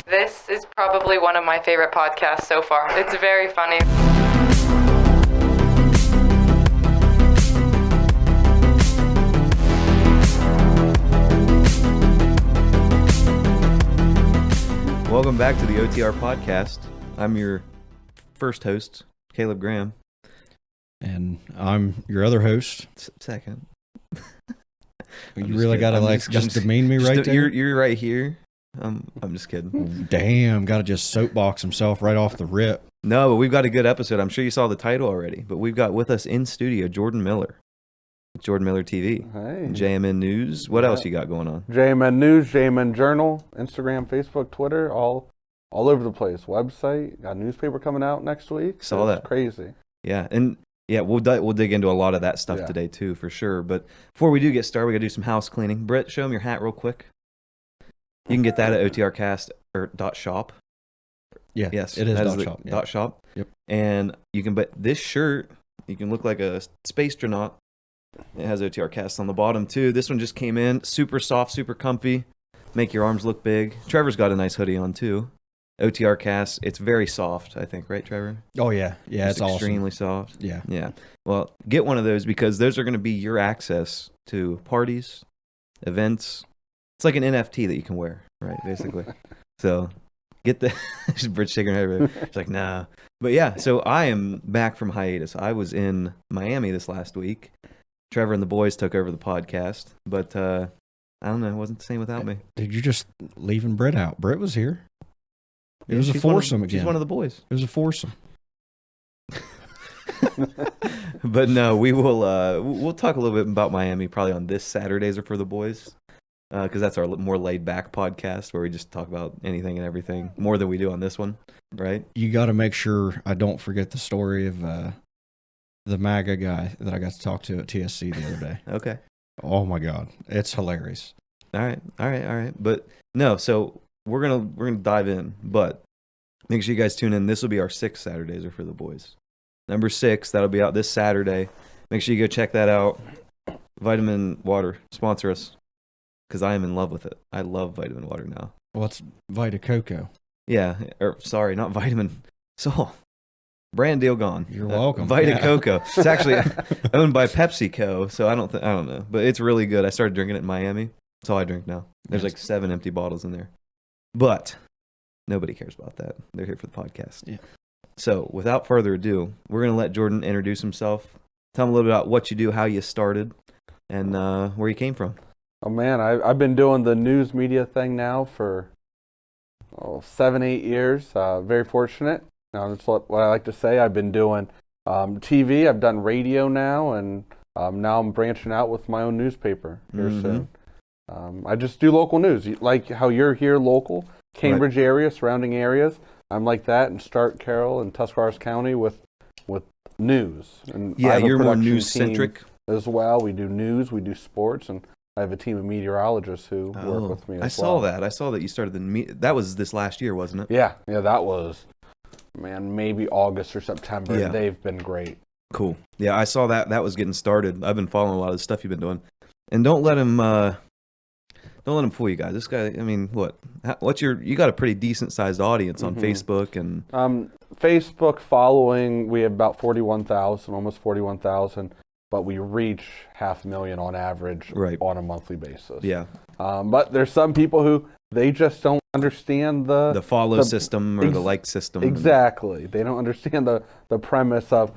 This is probably one of my favorite podcasts so far. It's very funny. Welcome back to the OTR podcast. I'm your first host, Caleb Graham. And I'm your other host. Second. You really got to just demean me right there? You're right here. I'm just kidding. Damn, got to just soapbox himself right off the rip. No, but we've got a good episode. I'm sure you saw the title already. But we've got with us in studio Jordan Miller. Jordan Miller TV. Hey. JMN News. What else you got going on? JMN News, JMN Journal, Instagram, Facebook, Twitter, all over the place. Website, got a newspaper coming out next week. Saw that. Crazy. Yeah, and yeah, we'll dig into a lot of that stuff today too, for sure. But before we do get started, we got to do some house cleaning. Britt, show them your hat real quick. You can get that at otrcast.shop. Yeah, yes, it is .shop. Yeah. .shop. Yep. And you can, but this shirt, you can look like a space astronaut. It has OTR Cast on the bottom too. This one just came in, super soft, super comfy. Make your arms look big. Trevor's got a nice hoodie on too. OTR Cast. It's very soft, I think, right, Trevor? Oh yeah, yeah, it's extremely awesome. soft. Yeah, yeah. Well, get one of those because those are going to be your access to parties, events. It's like an NFT that you can wear, right? Basically. So get the. Brit's shaking her head. She's like, nah. But yeah, so I am back from hiatus. I was in Miami this last week. Trevor and the boys took over the podcast, but I don't know. It wasn't the same without me. Did you just leaving Britt out? Britt was here. It was a foursome again. She's one of the boys. It was a foursome. But no, we'll talk a little bit about Miami probably on this Saturdays or for the boys, because that's our more laid back podcast where we just talk about anything and everything more than we do on this one, right? You got to make sure I don't forget the story of the MAGA guy that I got to talk to at TSC the other day. Okay. Oh my God, it's hilarious. All right. But no, so we're gonna dive in, but make sure you guys tune in. This will be our 6th Saturdays are for the boys. Number 6, that'll be out this Saturday. Make sure you go check that out. Vitamin Water, sponsor us, because I am in love with it. I love Vitamin Water now. Well, it's Vita Coco. Yeah, sorry, not Vitamin. So, brand deal gone. You're welcome. Vita Coco. It's actually owned by PepsiCo, so I don't know, but it's really good. I started drinking it in Miami. That's all I drink now. There's like 7 empty bottles in there, but nobody cares about that. They're here for the podcast. Yeah. So, without further ado, we're gonna let Jordan introduce himself. Tell him a little bit about what you do, how you started, and where you came from. Oh man, I've been doing the news media thing now for 7-8 years. Very fortunate. That's what I like to say. I've been doing TV. I've done radio now, and now I'm branching out with my own newspaper here soon. I just do local news, like how you're here local, Cambridge area, surrounding areas. I'm like that in Stark, Carroll, and Tuscarawas County with news. And yeah, you're more news-centric as well. We do news, we do sports, and I have a team of meteorologists who work with me as well. I saw that you started that was this last year, wasn't it? Yeah, that was, maybe August or September. Yeah. They've been great. Cool. Yeah, I saw that was getting started. I've been following a lot of the stuff you've been doing. And don't let him fool you guys. This guy, you got a pretty decent sized audience on Facebook and Facebook following, we have about 41,000, almost 41,000, but we reach 500,000 on average on a monthly basis. Yeah. But there's some people who they just don't understand the follow system or the like system. Exactly. They don't understand the premise of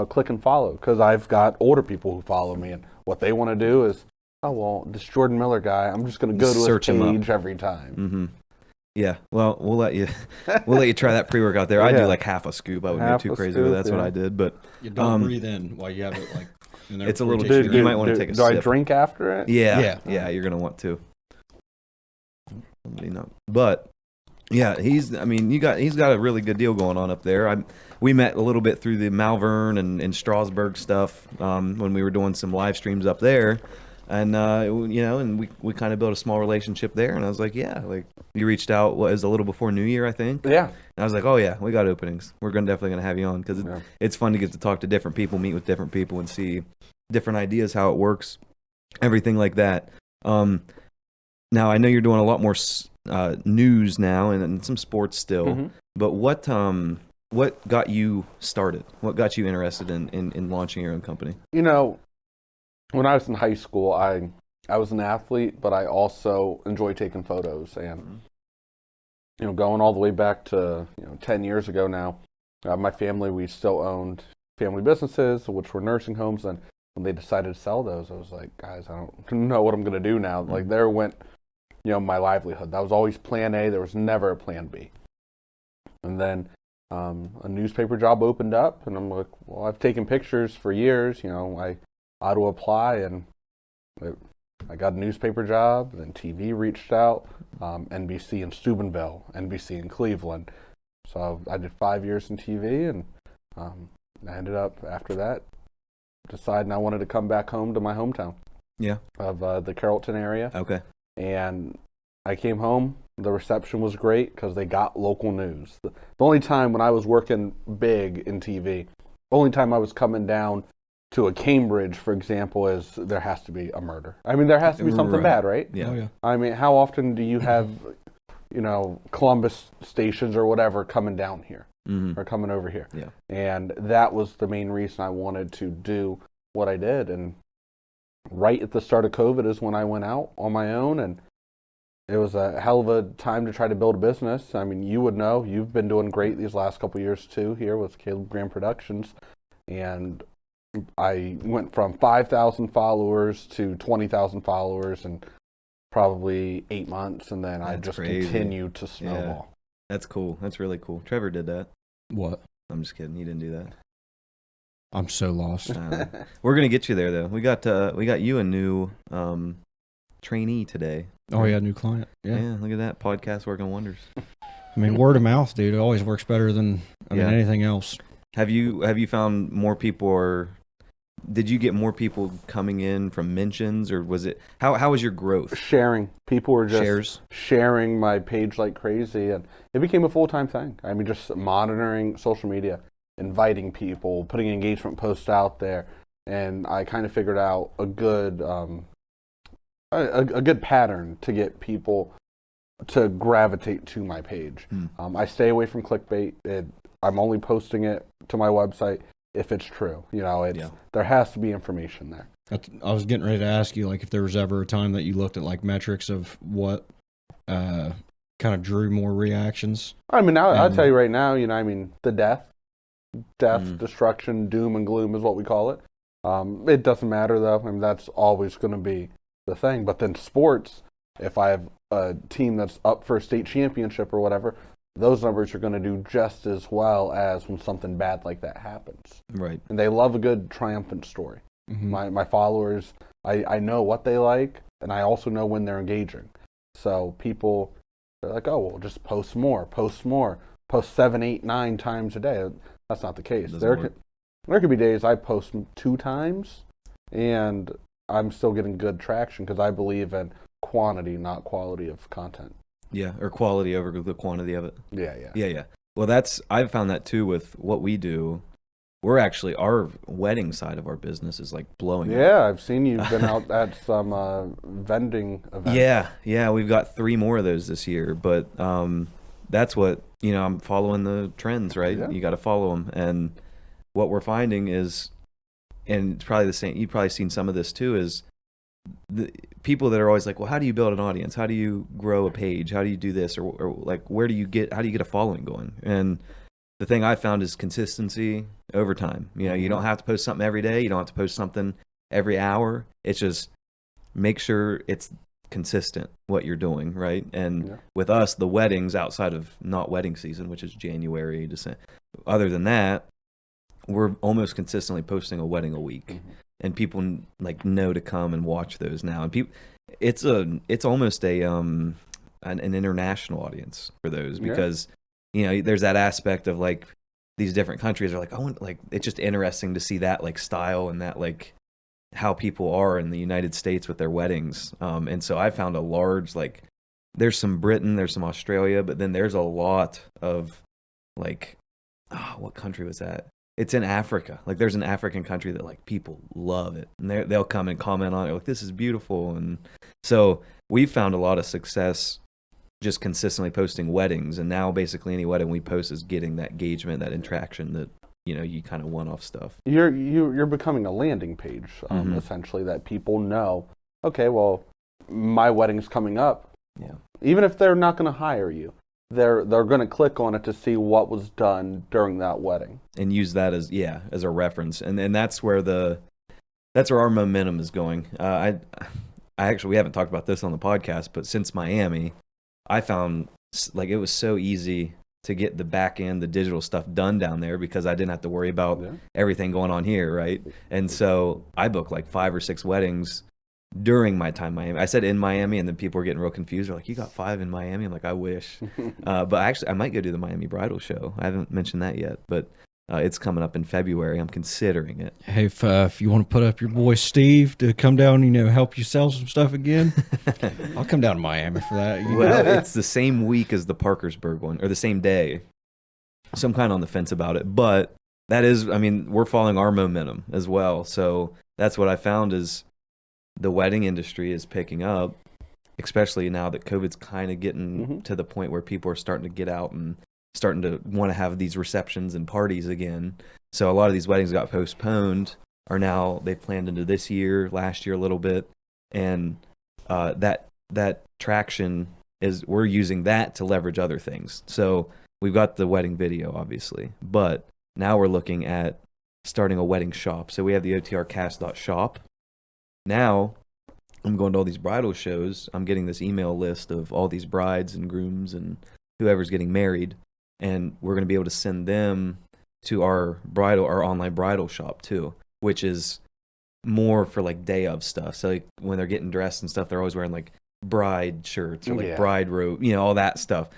click and follow, because I've got older people who follow me, and what they want to do is, oh, well, this Jordan Miller guy, I'm just going to go to his page every time. Mm-hmm. Yeah, well, we'll let you try that pre-workout there. I do like half a scoop. I wouldn't go too crazy, but that's what I did. But you don't breathe in while you have it like in there. It's a little. You might want to take a sip. Do I drink after it? Yeah. You're gonna want to. But yeah, he's got a really good deal going on up there. We met a little bit through the Malvern and Strasbourg stuff when we were doing some live streams up there. And, and we kind of built a small relationship there. And I was like, you reached out, it was a little before New Year, I think. Yeah. And I was like, oh, yeah, we got openings. We're definitely going to have you on because it's fun to get to talk to different people, meet with different people, and see different ideas, how it works, everything like that. Now, I know you're doing a lot more news now and some sports still. Mhm. But what got you started? What got you interested in launching your own company? You know, when I was in high school, I was an athlete, but I also enjoy taking photos. And, going all the way back to, 10 years ago now, my family, we still owned family businesses, which were nursing homes. And when they decided to sell those, I was like, guys, I don't know what I'm going to do now. Like, there went, my livelihood. That was always plan A. There was never a plan B. And then a newspaper job opened up, and I'm like, well, I've taken pictures for years. I auto apply, and I got a newspaper job. Then TV reached out, NBC in Steubenville, NBC in Cleveland. So I did 5 years in TV, and I ended up after that deciding I wanted to come back home to my hometown. Yeah. Of the Carrollton area. Okay. And I came home. The reception was great because they got local news. The only time when I was working big in TV, the only time I was coming down to a Cambridge, for example, is there has to be a murder. I mean, there has to be something Right. bad, right? Yeah. Oh, yeah. I mean, how often do you have, Columbus stations or whatever coming down here Mm-hmm. or coming over here? Yeah. And that was the main reason I wanted to do what I did. And right at the start of COVID is when I went out on my own, and it was a hell of a time to try to build a business. I mean, you would know, you've been doing great these last couple of years too here with Caleb Graham Productions. And I went from 5,000 followers to 20,000 followers in probably 8 months, and then I That's just crazy. continued to snowball. That's cool. That's really cool. Trevor did that. What? I'm just kidding. He didn't do that. I'm so lost. We're gonna get you there though. We got you a new trainee today. Oh, yeah, new client. Yeah. Look at that podcast working wonders. I mean, word of mouth, dude, it always works better than Yeah. anything else. Have you found more people, or did you get more people coming in from mentions, or was it how was your growth? Sharing. People were just Shares? sharing my page like crazy, and it became a full-time thing. I mean, just monitoring social media, inviting people, putting engagement posts out there, and I kind of figured out a good a good pattern to get people to gravitate to my page. I stay away from clickbait. I'm only posting it to my website if it's true. There has to be information there. I was getting ready to ask you, like, if there was ever a time that you looked at, like, metrics of what kind of drew more reactions. I mean, I'll tell you right now, the death, destruction, doom and gloom is what we call it. It doesn't matter, though. I mean, that's always going to be the thing. But then sports, if I have a team that's up for a state championship or whatever, those numbers are going to do just as well as when something bad like that happens. Right. And they love a good triumphant story. Mm-hmm. My followers, I know what they like, and I also know when they're engaging. So people, they're like, oh, well, just post more, post 7, 8, 9 times a day. That's not the case. There could be days I post 2 times, and I'm still getting good traction because I believe in quantity, not quality of content. Yeah, or quality over the quantity of it. Yeah. Well, I've found that too with what we do. We're actually, our wedding side of our business is like blowing up. Yeah, I've seen you've been out at some vending events. Yeah, we've got 3 more of those this year, but that's what, I'm following the trends, right? Yeah. You got to follow them. And what we're finding is, and it's probably the same, you've probably seen some of this too, is the people that are always like, well, how do you build an audience? How do you grow a page? How do you do this? Or like, how do you get a following going? And the thing I found is consistency over time. You don't have to post something every day. You don't have to post something every hour. It's just make sure it's consistent what you're doing, right? And with us, the weddings outside of not wedding season, which is January, December, other than that, we're almost consistently posting a wedding a week. And people like know to come and watch those now. And people, it's almost an international audience for those because there's that aspect of like these different countries are like, it's just interesting to see that like style and that like how people are in the United States with their weddings. And so I found a large, like, there's some Britain, there's some Australia, but then there's a lot of like, what country was that? It's in Africa. Like there's an African country that like people love it, and they'll come and comment on it like, this is beautiful. And so we found a lot of success just consistently posting weddings, and now basically any wedding we post is getting that engagement, that interaction that you kind of want off stuff. You're becoming a landing page, essentially, that people know. Okay, well, my wedding's coming up. Yeah. Even if they're not going to hire you, they're going to click on it to see what was done during that wedding and use that as a reference, and that's where our momentum is going. I actually, we haven't talked about this on the podcast, but since Miami, I found like it was so easy to get the back end, the digital stuff done down there because I didn't have to worry about everything going on here, right? And so I booked like 5 or 6 weddings during my time in Miami. I said in Miami, and then people were getting real confused. They're like, "You got 5 in Miami?" I'm like, "I wish." But actually, I might go do the Miami bridal show. I haven't mentioned that yet, but it's coming up in February. I'm considering it. Hey, if you want to put up your boy Steve to come down, help you sell some stuff again, I'll come down to Miami for that. Well, it's the same week as the Parkersburg one, or the same day. So I'm kind of on the fence about it, but that is, we're following our momentum as well. So that's what I found is the wedding industry is picking up, especially now that COVID's kind of getting to the point where people are starting to get out and starting to want to have these receptions and parties again. So a lot of these weddings got postponed, are now they've planned into this year, last year a little bit, and that traction is we're using that to leverage other things. So we've got the wedding video, obviously, but now we're looking at starting a wedding shop. So we have the OTRcast.shop. Now I'm going to all these bridal shows. I'm getting this email list of all these brides and grooms and whoever's getting married, and we're going to be able to send them to our online bridal shop too, which is more for like day of stuff. So like when they're getting dressed and stuff, they're always wearing like bride shirts or like bride robe, all that stuff.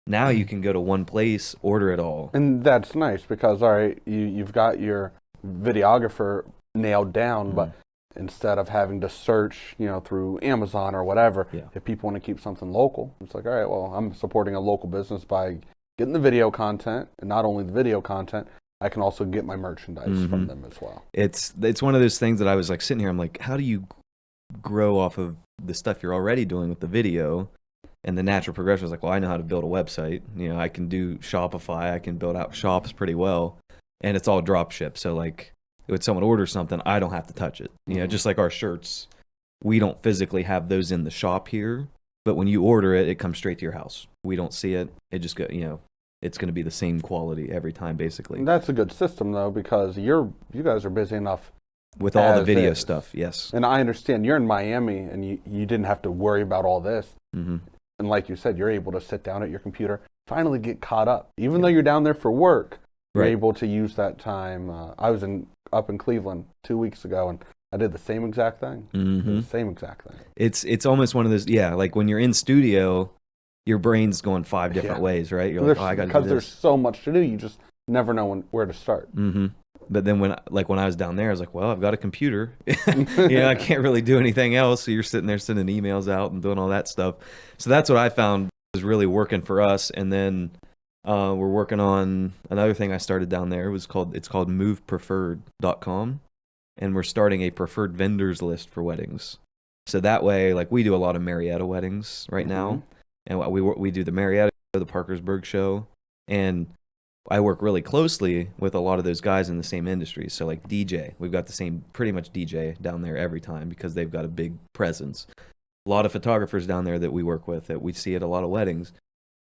Now you can go to one place, order it all. And that's nice because, all right, you've got your videographer nailed down, but instead of having to search, through Amazon or whatever, if people want to keep something local, it's like, all right, well, I'm supporting a local business by getting the video content, and not only the video content, I can also get my merchandise from them as well. It's one of those things that I was like sitting here, I'm like, how do you grow off of the stuff you're already doing with the video? And the natural progression was like, well, I know how to build a website. I can do Shopify. I can build out shops pretty well, and it's all drop ship. So like, when someone orders something, I don't have to touch it. Just like our shirts, we don't physically have those in the shop here, but when you order it, it comes straight to your house. We don't see it. It just go, it's going to be the same quality every time, basically. And that's a good system though, because you guys are busy enough with all the video stuff. Yes. And I understand you're in Miami and you didn't have to worry about all this. And like you said, you're able to sit down at your computer, finally get caught up. Even though you're down there for work, you're able to use that time. I was up in Cleveland 2 weeks ago, and I did the same exact thing. The same exact thing. It's almost one of those, like when you're in studio, your brain's going 5 different ways, right? You're like, I got to do this. Because there's so much to do, you just never know where to start. But then when I was down there, I was like, well, I've got a computer. I can't really do anything else. So you're sitting there sending emails out and doing all that stuff. So that's what I found was really working for us. And then we're working on another thing I started down there. It's called movepreferred.com. And we're starting a preferred vendors list for weddings. So that way, like we do a lot of Marietta weddings right now. And we do the Marietta, the Parkersburg show. And I work really closely with a lot of those guys in the same industry. So like DJ, we've got the same pretty much DJ down there every time because they've got a big presence. A lot of photographers down there that we work with that we see at a lot of weddings.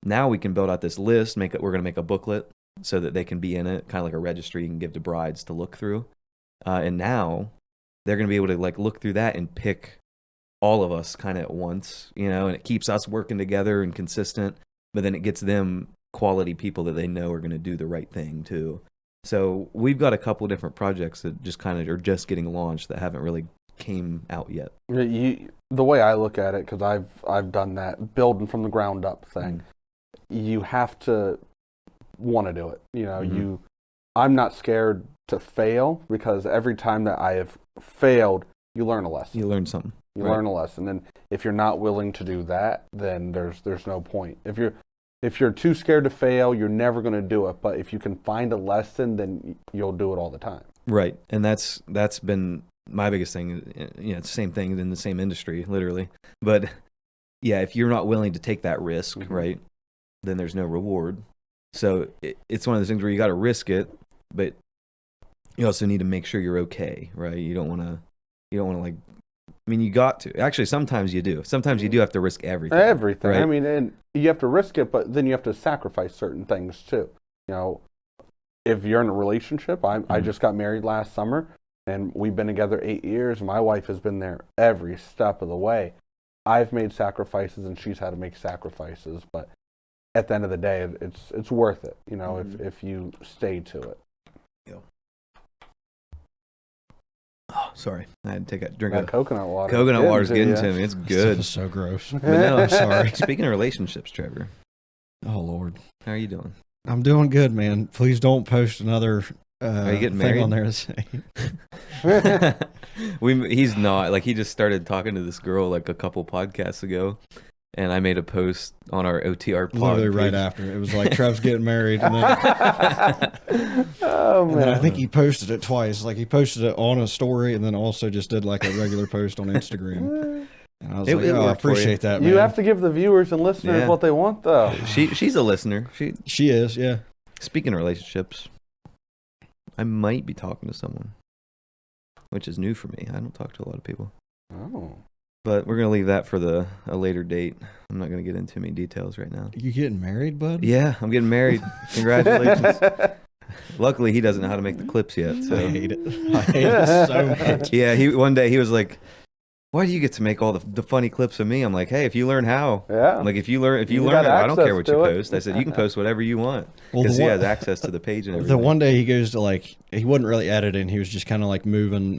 Now we can build out this list, we're going to make a booklet so that they can be in it, kind of like a registry you can give to brides to look through. And now they're going to be able to like look through that and pick all of us kind of at once, and it keeps us working together and consistent, but then it gets them quality people that they know are going to do the right thing too. So we've got a couple different projects that just kind of are just getting launched that haven't really came out yet. The way I look at it, because I've done that building from the ground up thing, you have to want to do it. I'm not scared to fail because every time that I have failed, you learn a lesson. You learn something. You learn a lesson, and if you're not willing to do that, then there's no point. If you're too scared to fail, you're never going to do it. But if you can find a lesson, then you'll do it all the time. Right, and that's been my biggest thing. It's the same thing in the same industry, literally. But yeah, if you're not willing to take that risk, Mhm. right, then there's no reward. So it's one of those things where you got to risk it, but you also need to make sure you're okay, right? You don't want to like. I mean, you got to. Actually, sometimes you do. Sometimes you do have to risk everything. Everything. Right? I mean, and you have to risk it, but then you have to sacrifice certain things too. You know, if you're in a relationship, I just got married last summer, and we've been together 8 years. My wife has been there every step of the way. I've made sacrifices, and she's had to make sacrifices, but at the end of the day, it's worth it. You know, if you stay to it. Oh, sorry. I had to take a drink That of coconut water. coconut water's getting ya. to me. It's Stuff good. is so gross. But no, I'm sorry. Speaking of relationships, Trevor, Oh Lord, how are you doing? I'm doing good, man. Please don't post another Are you getting thing married? on there to say. He's not. Like, he just started talking to this girl like a couple podcasts ago, and I made a post on our OTR pod Literally right page. after. It was like Trev's getting married, and then, Oh, and then I man. think he posted it twice. Like he posted it on a story, and then also just did like a regular post on Instagram. And I was It- like, it "Oh, I worked for you. appreciate that, man." You have to give the viewers and listeners Yeah. what they want, though. She's a listener. She is, yeah. Speaking of relationships, I might be talking to someone, which is new for me. I don't talk to a lot of people. Oh. But we're gonna leave that for a later date. I'm not gonna get into any details right now. You getting married, bud? Yeah, I'm getting married. Congratulations. Luckily, he doesn't know how to make the clips yet. I So hate it. I hate it so much. yeah, one day he was like, "Why do you get to make all the funny clips of me?" I'm like, "Hey, if you learn how, Yeah. I'm like if you learn You it, got I don't care access what you to it. post." I said, "You can post whatever you want Well, because the he one- has access to the page and everything." The one day he goes to like, he wasn't really editing. He was just kind of like moving,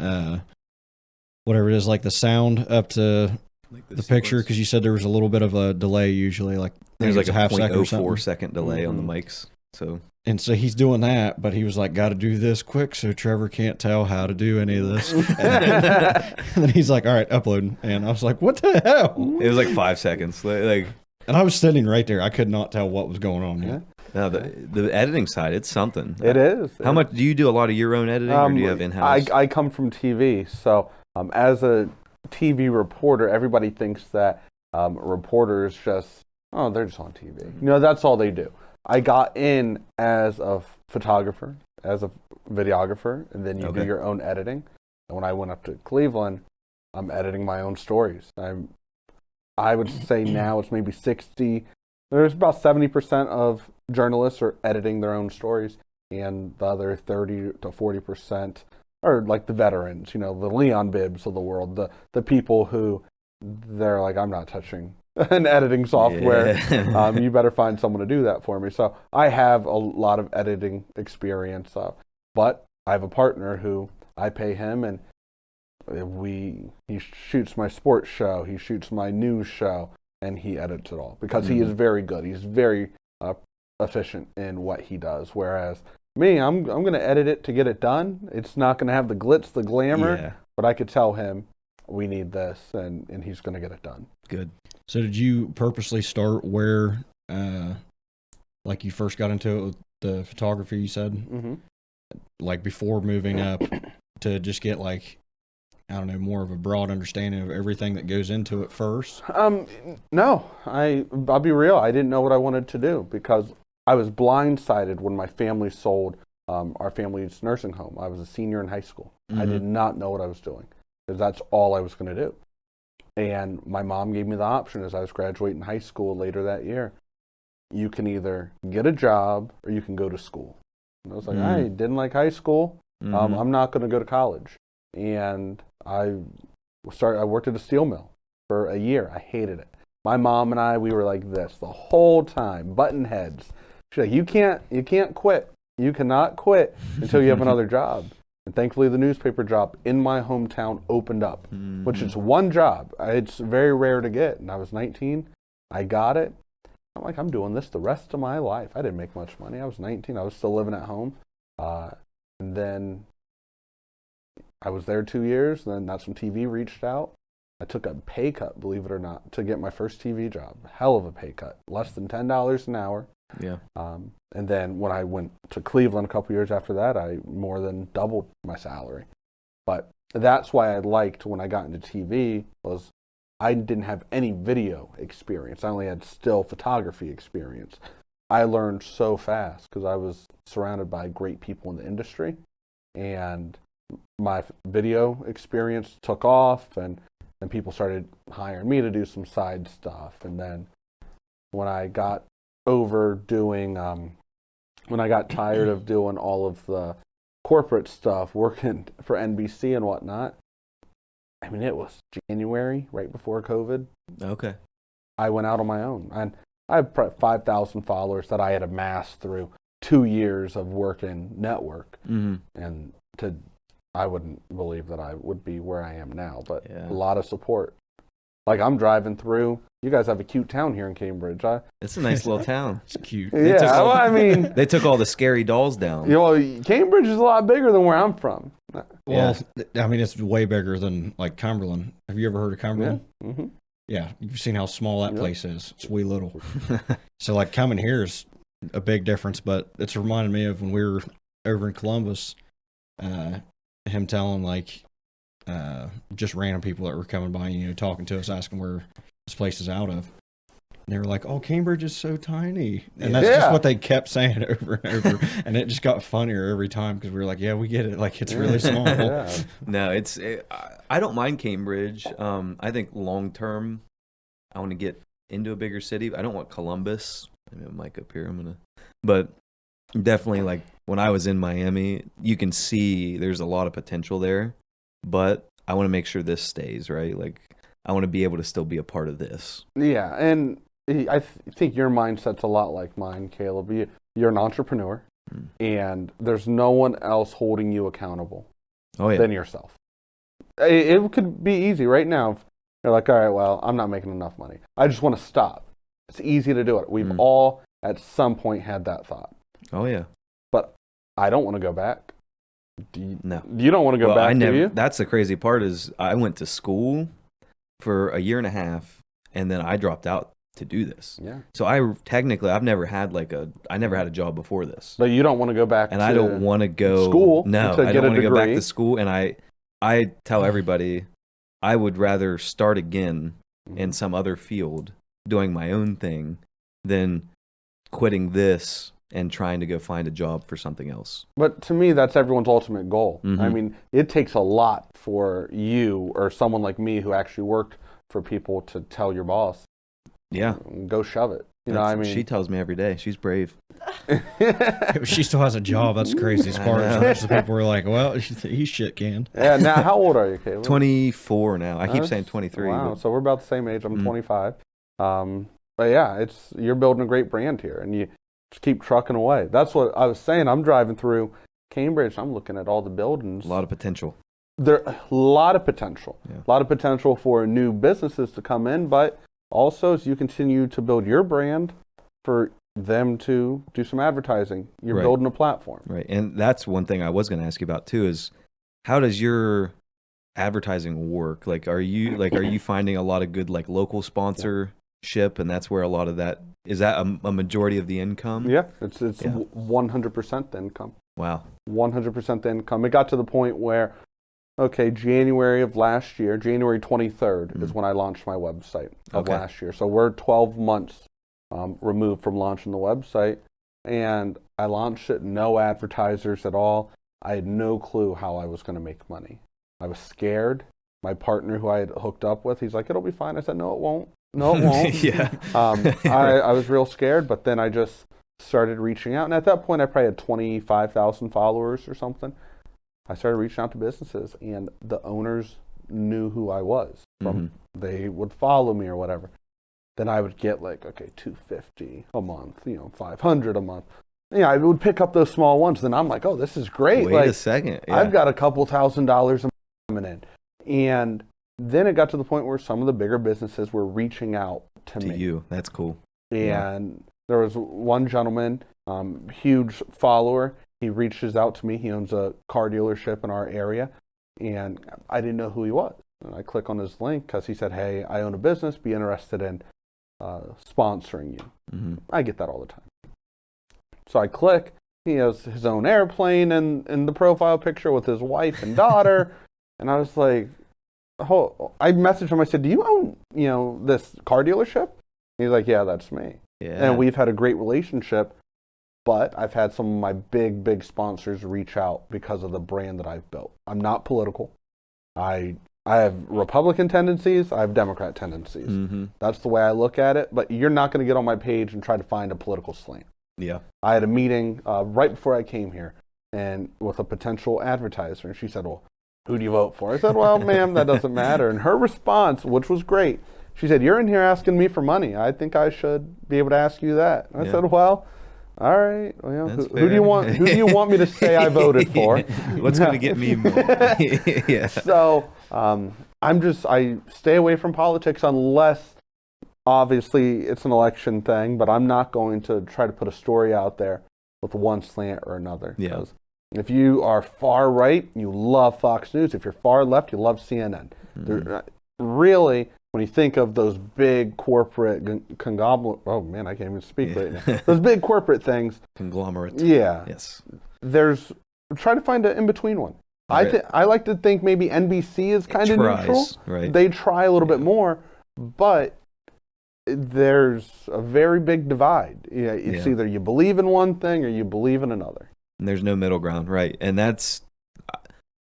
whatever it is, like the sound up to Like the picture, because you said there was a little bit of a delay usually, like there's like it's a half second or 0.04 something. second delay on the Mhm. mics. So And so he's doing that, but he was like, got to do this quick so Trevor can't tell how to do any of this. And then he's like, all right, uploading. And I was like, what the hell? it was like 5 seconds. Like And I was standing right there. I could not tell what was going on yet. no, the editing side, it's something. It is. How much do you do? A lot of your own editing, or do you have in-house? I come from TV, so as a TV reporter, everybody thinks that reporters just, they're just on TV. You know, that's all they do. I got in as a photographer, as a videographer, and then you do Okay. your own editing. And when I went up to Cleveland, I'm editing my own stories. I would say now it's maybe 60. There's about 70% of journalists are editing their own stories, and the other 30 to 40% are like the veterans, you know, the Leon Bibbs of the world, the people who they're like, I'm not touching an editing software. Yeah. You better find someone to do that for me. So I have a lot of editing experience, but I have a partner who I pay him, and he shoots my sports show, he shoots my news show, and he edits it all because he is very good. He's very efficient in what he does. Whereas me, I'm going to edit it to get it done. It's not going to have the glitz, the glamour, Yeah. but I could tell him we need this, and he's going to get it done. Good. So did you purposely start where, like you first got into it with the photography, you said? Mm-hmm. Like before moving up to just get like, I don't know, more of a broad understanding of everything that goes into it first? No, I'll be real. I didn't know what I wanted to do because I was blindsided when my family sold our family's nursing home. I was a senior in high school. I did not know what I was doing because that's all I was going to do. And my mom gave me the option as I was graduating high school later that year. You can either get a job or you can go to school. And I was like, I didn't like high school. I'm not going to go to college. And I worked at a steel mill for a year. I hated it. My mom and I, we were like this the whole time, button heads. She's like, you can't quit. You cannot quit until you have another job. And thankfully, the newspaper job in my hometown opened up, which is one job. It's very rare to get. And I was 19. I got it. I'm like, I'm doing this the rest of my life. I didn't make much money. I was 19. I was still living at home. And then I was there 2 years. Then that's when TV reached out. I took a pay cut, believe it or not, to get my first TV job. Hell of a pay cut. Less than $10 an hour. Yeah. And then when I went to Cleveland a couple years after that, I more than doubled my salary. But that's why I liked when I got into TV was I didn't have any video experience. I only had still photography experience. I learned so fast because I was surrounded by great people in the industry, and my video experience took off, and people started hiring me to do some side stuff. And then when I got when I got tired of doing all of the corporate stuff, working for NBC and whatnot, I mean, it was January, right before COVID. Okay. I went out on my own. And I have 5,000 followers that I had amassed through 2 years of working network. Mm-hmm. And I wouldn't believe that I would be where I am now, but Yeah. a lot of support. Like, I'm driving through. You guys have a cute town here in Cambridge. It's a nice little town. It's cute. They took Yeah, all- well, I mean, They took all the scary dolls down. you know, Cambridge is a lot bigger than where I'm from. Well, I mean, it's way bigger than like Cumberland. Have you ever heard of Cumberland? Mm-hmm. Yeah, you've seen how small that Yep. place is. It's wee little. So like coming here is a big difference, but it's reminded me of when we were over in Columbus, him telling like just random people that were coming by, talking to us, asking where this place is out of. And they were like, "Oh, Cambridge is so tiny," and that's just Yeah. what they kept saying over and over. And it just got funnier every time because we were like, "Yeah, we get it. Like it's really small." Yeah. No, I don't mind Cambridge. I think long term, I want to get into a bigger city. I don't want Columbus. I mean, mic up here. But definitely, like when I was in Miami, you can see there's a lot of potential there. But I want to make sure this stays, right. Like I want to be able to still be a part of this. Yeah, and I think your mindset's a lot like mine, Caleb. You're an entrepreneur, and there's no one else holding you accountable Oh yeah. than yourself. It could be easy right now. You're like, all right, well, I'm not making enough money. I just want to stop. It's easy to do it. We've all at some point had that thought. Oh yeah. But I don't want to go back. No. You don't want to go Well, back, do you? That's the crazy part is I went to school for a year and a half, and then I dropped out to do this. Yeah. So I've never had I never had a job before this, But you don't want to go back and to I don't want to go school No, to I get don't a want to go back degree. to school, and I tell everybody I would rather start again in some other field doing my own thing than quitting this and trying to go find a job for something else. But to me, that's everyone's ultimate goal. Mhm. I mean, it takes a lot for you or someone like me who actually worked for people to tell your boss, Yeah. go shove it. You know what I mean? She tells me every day. She's brave. She still has a job. That's the craziest I part. know. Most of the people were like, "Well, he's shit canned." Yeah, now, how old are you, Caleb? 24 now. I keep That's- saying 23. Wow, but- so we're about the same age. I'm Mhm. 25. But yeah, you're building a great brand here, and you just keep trucking away. That's what I was saying. I'm driving through Cambridge. I'm looking at all the buildings. a lot of potential. There a lot of potential. Yeah. A lot of potential for new businesses to come in, but also as you continue to build your brand, for them to do some advertising. You're Right. building a platform. Right. And that's one thing I was going to ask you about too is how does your advertising work? Like are you finding a lot of good like local sponsorship and that's where a lot of that is that a majority of the income? Yeah, it's Yeah. 100% the income. Wow. 100% the income. It got to the point where, okay, January of last year, January 23rd is when I launched my website of Okay. last year. So we're 12 months removed from launching the website. And I launched it, no advertisers at all. I had no clue how I was going to make money. I was scared. My partner who I had hooked up with, he's like, it'll be fine. I said, no, it won't. No, it won't. Yeah. I was real scared, but then I just started reaching out. And at that point, I probably had 25,000 followers or something. I started reaching out to businesses, and the owners knew who I was. They would follow me or whatever. Then I would get like, okay, $250 a month, 500 a month. Yeah, I would pick up those small ones. Then I'm like, oh, this is great. Wait like, a second. Yeah. I've got a couple $1,000s coming in. And then it got to the point where some of the bigger businesses were reaching out to me. you. That's cool. And there was one gentleman, huge follower. He reaches out to me. He owns a car dealership in our area. And I didn't know who he was. And I click on his link because he said, hey, I own a business. Be interested in sponsoring you. I get that all the time. So I click. He has his own airplane in the profile picture with his wife and daughter. And I was like, I messaged him. I said, do you own this car dealership?" He's like, "Yeah, that's me." Yeah. And we've had a great relationship, but I've had some of my big sponsors reach out because of the brand that I've built. I'm not political. I have Republican tendencies. I have Democrat tendencies. Mm-hmm. That's the way I look at it. But you're not going to get on my page and try to find a political slant. Yeah. I had a meeting right before I came here, and with a potential advertiser, and she said, "Well, who do you vote for?" I said, "Well, ma'am, that doesn't matter." And her response, which was great, she said, "You're in here asking me for money. I think I should be able to ask you that." And I said, "Well, all right. Well, who do you want? Who do you want me to say I voted for? What's going to get me more?" Yeah. So I stay away from politics unless, obviously, it's an election thing. But I'm not going to try to put a story out there with one slant or another. Yeah. If you are far right, you love Fox News. If you're far left, you love CNN. Really, when you think of those big corporate conglomerate, oh man, I can't even speak right now. Those big corporate things. Conglomerate. Yeah. Yes. Try to find an in-between one. Right. I like to think maybe NBC is kind of neutral. Right. They try a little bit more, but there's a very big divide. Yeah, it's either you believe in one thing or you believe in another. And there's no middle ground, right? And that's,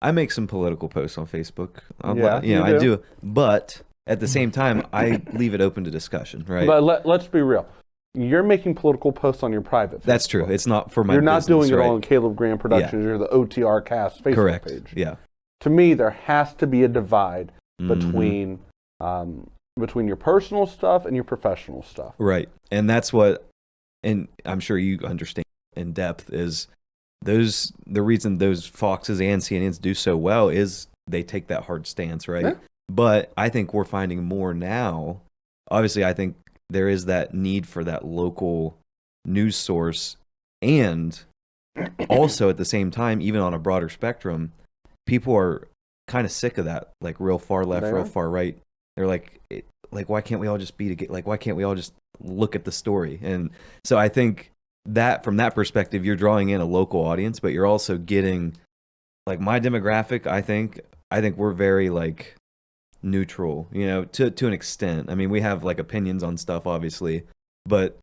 I make some political posts on Facebook. I do. But at the same time, I leave it open to discussion, right? But let's be real. You're making political posts on your private Facebook. That's true. It's not for my You're not business, doing right? it on Caleb Graham Productions or the OTR Cast Facebook Correct. page. Yeah. To me, there has to be a divide between your personal stuff and your professional stuff. Right. And that's what, and I'm sure you understand in depth, is the reason those Foxes and CNNs do so well is they take that hard stance, right? Yeah. But I think we're finding more now. Obviously, I think there is that need for that local news source. And also at the same time, even on a broader spectrum, people are kind of sick of that, like real far left, real far right. They're like, why can't we all just why can't we all just look at the story? And so I think that from that perspective, you're drawing in a local audience, but you're also getting, like, my demographic. I think we're very like neutral, to an extent. I mean, we have like opinions on stuff, obviously, but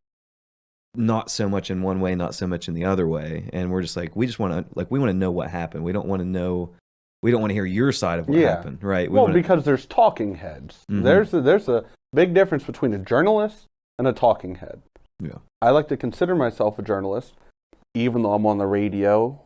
not so much in one way, not so much in the other way. And we're just like, we want to know what happened. We don't want to hear your side of what happened, right? Because there's talking heads. Mm-hmm. There's a big difference between a journalist and a talking head. Yeah. I like to consider myself a journalist, even though I'm on the radio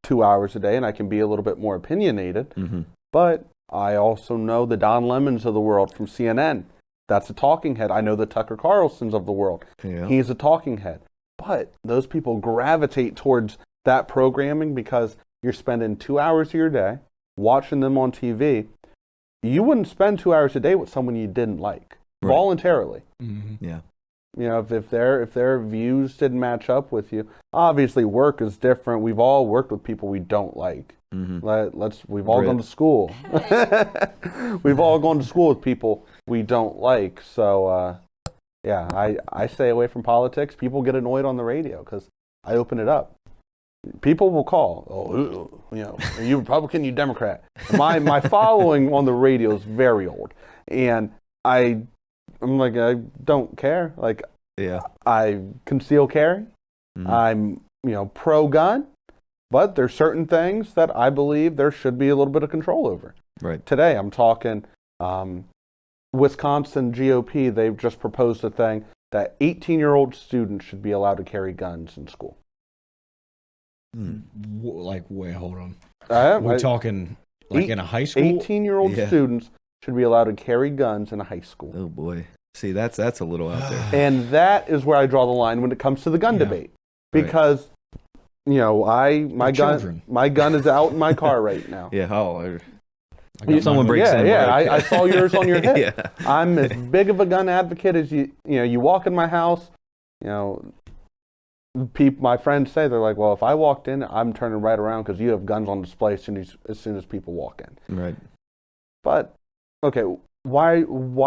2 hours a day and I can be a little bit more opinionated. Mm-hmm. But I also know the Don Lemons of the world from CNN. That's a talking head. I know the Tucker Carlsons of the world. Yeah. He's a talking head. But those people gravitate towards that programming because you're spending 2 hours of your day watching them on TV. You wouldn't spend 2 hours a day with someone you didn't like voluntarily. Mm-hmm. Yeah. If their views didn't match up with you, obviously work is different. We've all worked with people we don't like. Mm-hmm. We've all gone to school. We've all gone to school with people we don't like. So I stay away from politics. People get annoyed on the radio because I open it up. People will call, are you Republican, you Democrat? My following on the radio is very old, and I'm like, I don't care. Like, I conceal carry. Mm-hmm. I'm, pro-gun, but there's certain things that I believe there should be a little bit of control over. Right. Today, I'm talking Wisconsin GOP. They've just proposed a thing that 18-year-old students should be allowed to carry guns in school. Wait, hold on. We're talking in a high school? 18-year-old students should be allowed to carry guns in a high school. Oh boy. See, that's a little out there. And that is where I draw the line when it comes to the gun debate. Because my gun is out in my car right now. Yeah, someone breaks in. I saw yours on your hip. Yeah. I'm as big of a gun advocate as you walk in my house, my friends say, they're like, well, if I walked in, I'm turning right around because you have guns on display as soon as people walk in. Right. But, okay, why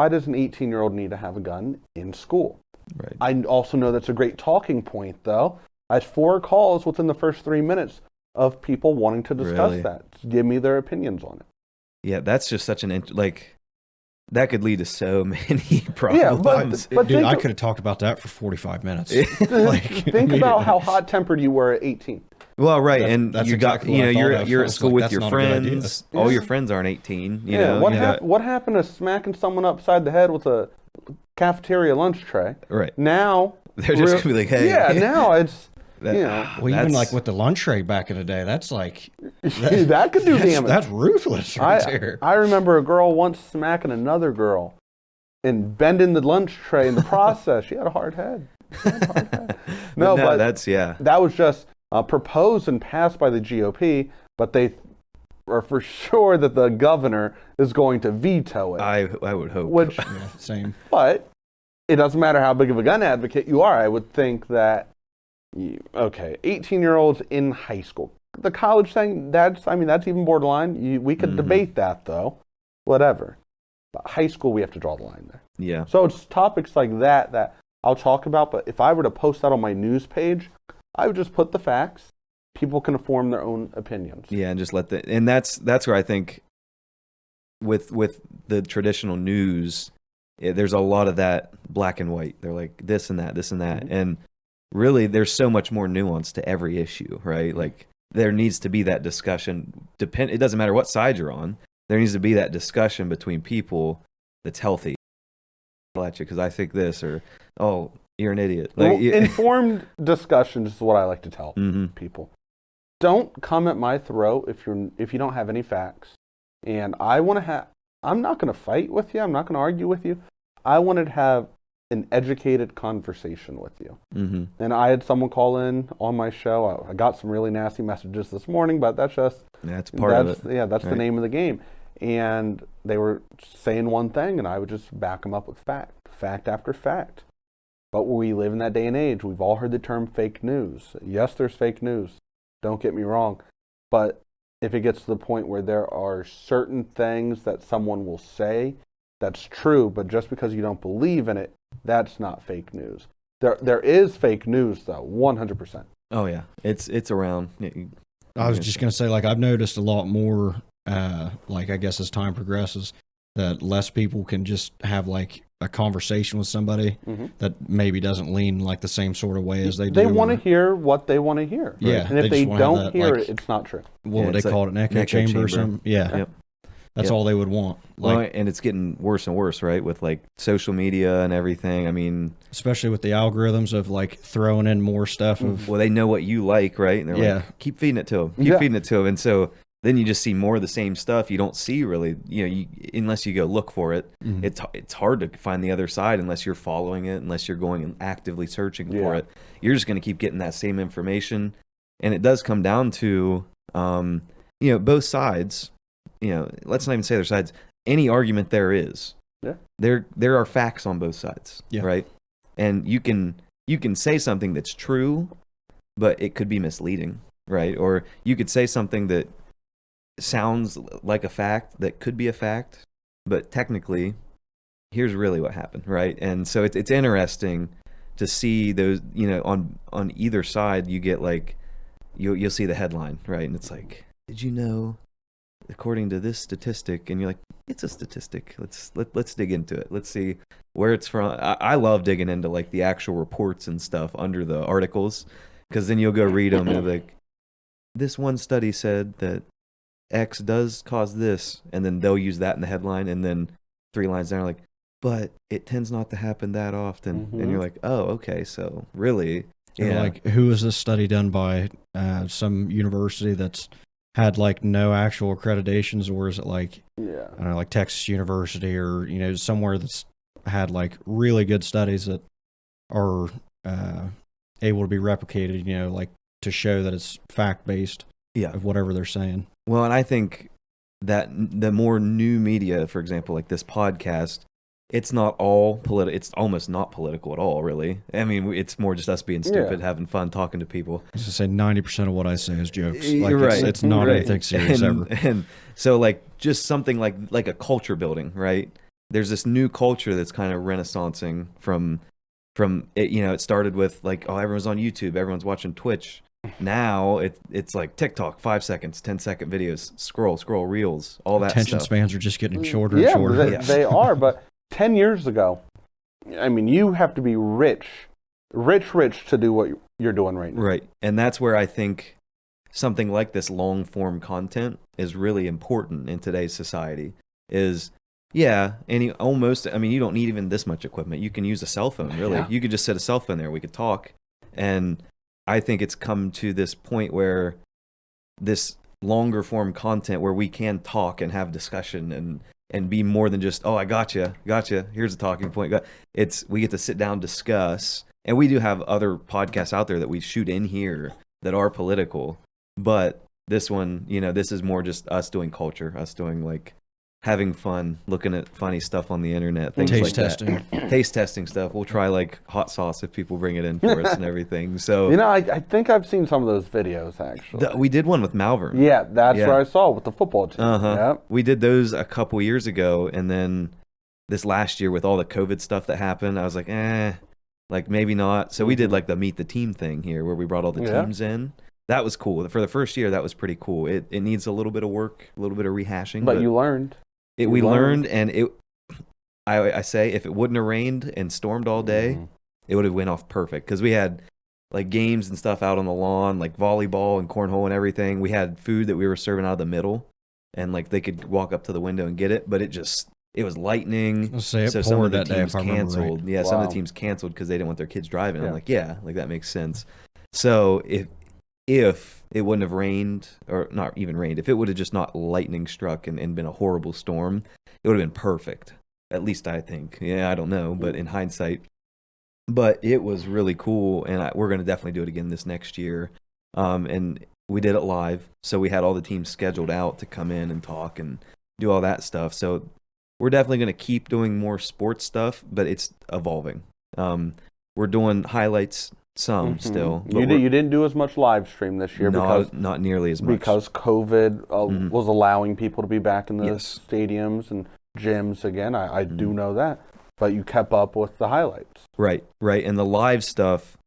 does an 18-year-old need to have a gun in school? Right. I also know that's a great talking point, though. I had 4 calls within the first 3 minutes of people wanting to discuss that, give me their opinions on it. Yeah, that's just such that could lead to so many problems. Yeah, but Dude, think I of- could have talked about that for 45 minutes. think about how hot-tempered you were at 18. Well, right, That's- and that's you got, exactly what I thought of. you're I at was school like, with that's your not a good idea. friends. All your friends aren't 18. You know, What happened to smacking someone upside the head with a cafeteria lunch tray? right? Now They're just gonna be like, hey, yeah. Now it's that- you know Well, even that's- like with the lunch tray back in the day, that's like that could do damage. That's ruthless right there. I remember a girl once smacking another girl and bending the lunch tray in the process. She had a hard head. No, but that's that was just proposed and passed by the GOP, but they are for sure that the governor is going to veto it. I would hope. Which, Yeah, same. but it doesn't matter how big of a gun advocate you are. I would think that, 18-year-olds in high school. The college thing, that's even borderline. We could debate that, though. Whatever. But high school, we have to draw the line there. Yeah. So it's topics like that I'll talk about, but if I were to post that on my news page, I would just put the facts. People can form their own opinions. Yeah, and just and that's where I think with the traditional news, there's a lot of that black and white. They're like this and that, and really there's so much more nuance to every issue, right? Like there needs to be that discussion. It doesn't matter what side you're on. There needs to be that discussion between people that's healthy. At you because I think this, or oh, you're an idiot. Like, informed discussion is what I like to tell mm-hmm. people. Don't come at my throat if you don't have any facts. And I'm not going to fight with you. I'm not going to argue with you. I wanted to have an educated conversation with you. Mm-hmm. And I had someone call in on my show. I got some really nasty messages this morning, but that's just that's part of it. Yeah, that's right. the name of the game. And they were saying one thing, and I would just back them up with fact after fact. But we live in that day and age. We've all heard the term fake news. Yes, there's fake news. Don't get me wrong. But if it gets to the point where there are certain things that someone will say that's true, but just because you don't believe in it, that's not fake news. There is fake news, though, 100%. Oh yeah, it's around. I was just gonna say, like, I've noticed a lot more, like, I guess as time progresses, that less people can just have like a conversation with somebody that maybe doesn't lean like the same sort of way as they do. They want to hear what they want to hear. Yeah, and if they they just wanna have don't that, hear like- it, it's not true. What would it's they call it? An echo chamber or something? Yeah. Yep. That's Yep. all they would want. Like, Well, and it's getting worse and worse, right? With like social media and everything. I mean, especially with the algorithms of like throwing in more stuff of well, they know what you like, right? And they're Yeah. like, keep feeding it to them. Keep Yeah. feeding it to them. And so then you just see more of the same stuff. You don't see really, unless you go look for it. It's hard to find the other side unless you're following it, unless you're going and actively searching for it. You're just going to keep getting that same information. And it does come down to, both sides. Let's not even say their sides. Any argument there is, there are facts on both sides, right? And you can say something that's true, but it could be misleading, right? Or you could say something that sounds like a fact that could be a fact, but technically, here's really what happened, right? And so it's interesting to see those, on either side. You get like you'll see the headline, right? And it's like, did you know? According to this statistic, and you're like, it's a statistic. Let's dig into it. Let's see where it's from. I love digging into like the actual reports and stuff under the articles, because then you'll go read them and it'll be like, this one study said that X does cause this, and then they'll use that in the headline, and then 3 lines down, like, but it tends not to happen that often, and you're like, oh, okay, so really, like, who is this study done by? Some university that's had like no actual accreditations, or is it like, I don't know, like Texas University, or somewhere that's had like really good studies that are able to be replicated, like to show that it's fact based of whatever they're saying. Well, and I think that the more new media, for example, like this podcast, it's not all political. It's almost not political at all, really. I mean, it's more just us being stupid, having fun, talking to people. I was to say 90% of what I say is jokes. You're right. It's not anything serious ever. And so, like, just something like a culture building, right? There's this new culture that's kind of renaissancing from it. It started with like, oh, everyone's on YouTube, everyone's watching Twitch, Now it's like TikTok, 5 seconds, 10-second videos, scroll reels, all that Attention stuff. spans are just getting shorter and Yeah, shorter. they are. But 10 years ago, I mean, you have to be rich to do what you're doing right now. Right. And that's where I think something like this long form content is really important in today's society. Is yeah, and you don't need even this much equipment. You can use a cell phone, really. Yeah. You could just set a cell phone there, we could talk. And I think it's come to this point where this longer form content where we can talk and have discussion and be more than just, oh, I gotcha, here's a talking point. We get to sit down, discuss. And we do have other podcasts out there that we shoot in here that are political. But this one, this is more just us doing culture, us doing like having fun, looking at funny stuff on the internet, things Taste like testing. that. Taste testing stuff. We'll try like hot sauce if people bring it in for us and everything. So I think I've seen some of those videos actually. we did one with Malvern. Yeah, that's where I saw with the football team. Yep. We did those a couple years ago, and then this last year with all the COVID stuff that happened, I was like, like maybe not. So we did like the meet the team thing here, where we brought all the teams in. That was cool. For the first year, that was pretty cool. It needs a little bit of work, a little bit of rehashing, but you learned. We learned, and I say if it wouldn't have rained and stormed all day, it would have went off perfect, because we had like games and stuff out on the lawn, like volleyball and cornhole and everything. We had food that we were serving out of the middle, and like they could walk up to the window and get it, but it was lightning. Say it So some poured of the that day, teams if I remember canceled. right. Yeah, some of Wow. the teams canceled because they didn't want their kids driving. Yeah. I'm like, yeah, like that makes sense. So if it wouldn't have rained, or not even rained, if it would have just not lightning struck and been a horrible storm, it would have been perfect. At least I think. Yeah, I don't know, but in hindsight. But it was really cool, and we're going to definitely do it again this next year. And we did it live, so we had all the teams scheduled out to come in and talk and do all that stuff. So we're definitely going to keep doing more sports stuff, but it's evolving. We're doing highlights some still. But You didn't do as much live stream this year not nearly as much. because COVID was allowing people to be back in the Yes. stadiums and gyms again. I do know that, but you kept up with the highlights. Right. And the live stuff,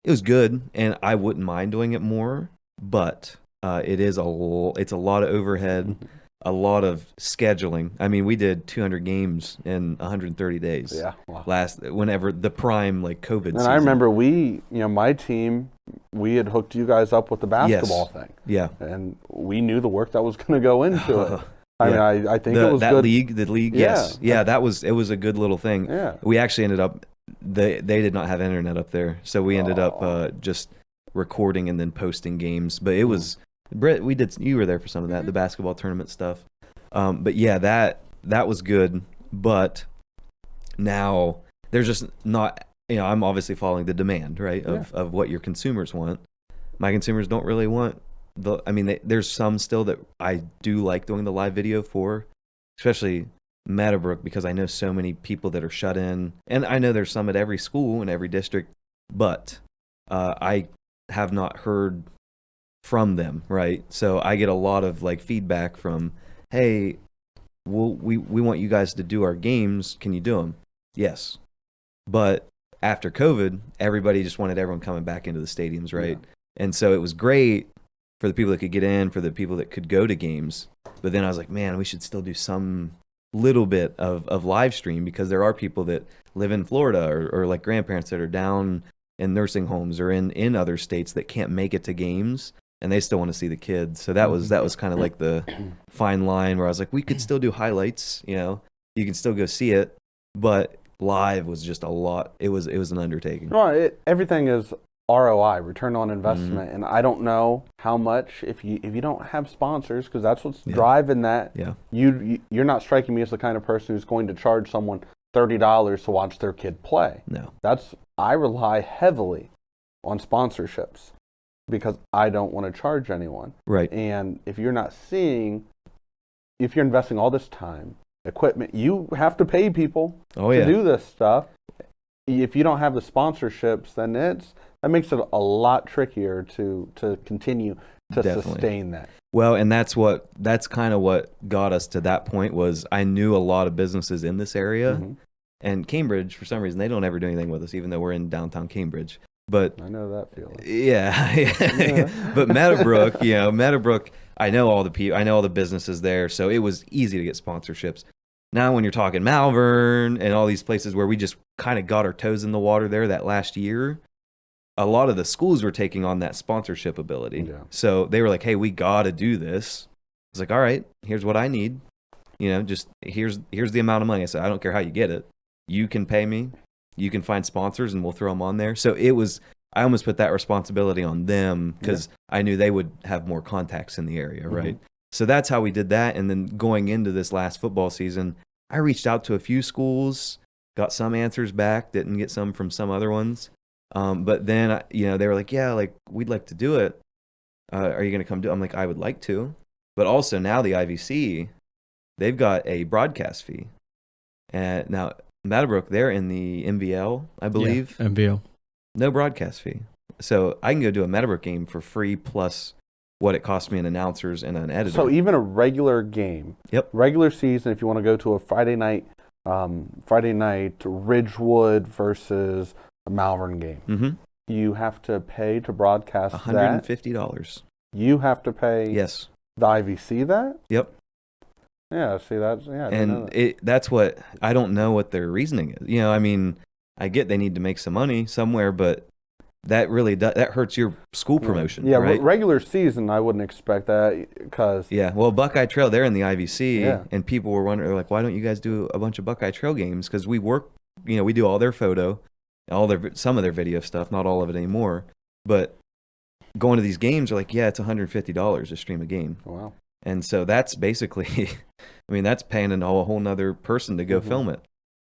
it was good, and I wouldn't mind doing it more, but it's a lot of overhead, a lot of scheduling. I mean, we did 200 games in 130 days. Yeah. Wow. Whenever the prime like COVID And season. I remember my team, we had hooked you guys up with the basketball thing, Yeah. and we knew the work that was going to go into it. I Yeah. mean, I think it was that good. the league, yes. Yeah, it was a good little thing. Yeah. We actually ended up, they did not have internet up there, so we ended up just recording and then posting games. But it was, Britt, you were there for some of that, the basketball tournament stuff. But yeah, that was good. But now there's just not, I'm obviously following the demand, right, of what your consumers want. My consumers don't really want there's some still that I do like doing the live video for, especially Meadowbrook, because I know so many people that are shut in, and I know there's some at every school in every district, but I have not heard from them, right? So I get a lot of like feedback from, hey, we want you guys to do our games. Can you do them? Yes. But after COVID, everybody just wanted everyone coming back into the stadiums, right? Yeah. And so it was great for the people that could get in, for the people that could go to games. But then I was like, man, we should still do some little bit of live stream, because there are people that live in Florida or like grandparents that are down in nursing homes or in other states that can't make it to games, and they still want to see the kids. So that was kind of like the fine line where I was like, we could still do highlights, you can still go see it, but live was just a lot. It was an undertaking. Well, everything is ROI, return on investment, and I don't know how much if you don't have sponsors, because that's what's driving that. Yeah, you're not striking me as the kind of person who's going to charge someone $30 to watch their kid play. No, I rely heavily on sponsorships because I don't want to charge anyone. Right. And if you're investing all this time, equipment, you have to pay people to do this stuff. If you don't have the sponsorships, then that makes it a lot trickier to continue to sustain that. Well, and that's kind of what got us to that point. Was I knew a lot of businesses in this area, and Cambridge, for some reason, they don't ever do anything with us, even though we're in downtown Cambridge. But I know that feeling. yeah. But Meadowbrook, Meadowbrook, I know all the people, I know all the businesses there, so it was easy to get sponsorships. Now, when you're talking Malvern and all these places where we just kind of got our toes in the water there that last year, a lot of the schools were taking on that sponsorship ability. Yeah. So they were like, hey, we got to do this. It's like, all right, here's what I need. Just here's the amount of money. I said, I don't care how you get it. You can pay me. You can find sponsors and we'll throw them on there. So I almost put that responsibility on them because I knew they would have more contacts in the area, right? So that's how we did that. And then going into this last football season, I reached out to a few schools, got some answers back, didn't get some from some other ones. But then, they were like, yeah, like we'd like to do it. Are you going to come do it? I'm like, I would like to. But also now the IVC, they've got a broadcast fee. And now Meadowbrook, they're in the MVL, I believe. Yeah, MVL. No broadcast fee. So I can go do a Meadowbrook game for free plus what it cost me in announcers and an editor. So even a regular game, regular season, if you want to go to a Friday night Ridgewood versus a Malvern game, you have to pay to broadcast $150. You have to pay Yes. the IVC that? Yep. Yeah, see that's I didn't know And that. that's what I don't know what their reasoning is. I mean, I get they need to make some money somewhere, but that really that hurts your school promotion. Yeah, right? Regular season I wouldn't expect that because Well, Buckeye Trail, they're in the IVC, and people were wondering, like, why don't you guys do a bunch of Buckeye Trail games? Because we work, we do all their photo, some of their video stuff, not all of it anymore, but going to these games are like, it's $150 to stream a game. Oh, wow. And so that's basically, that's paying a whole nother person to go film it.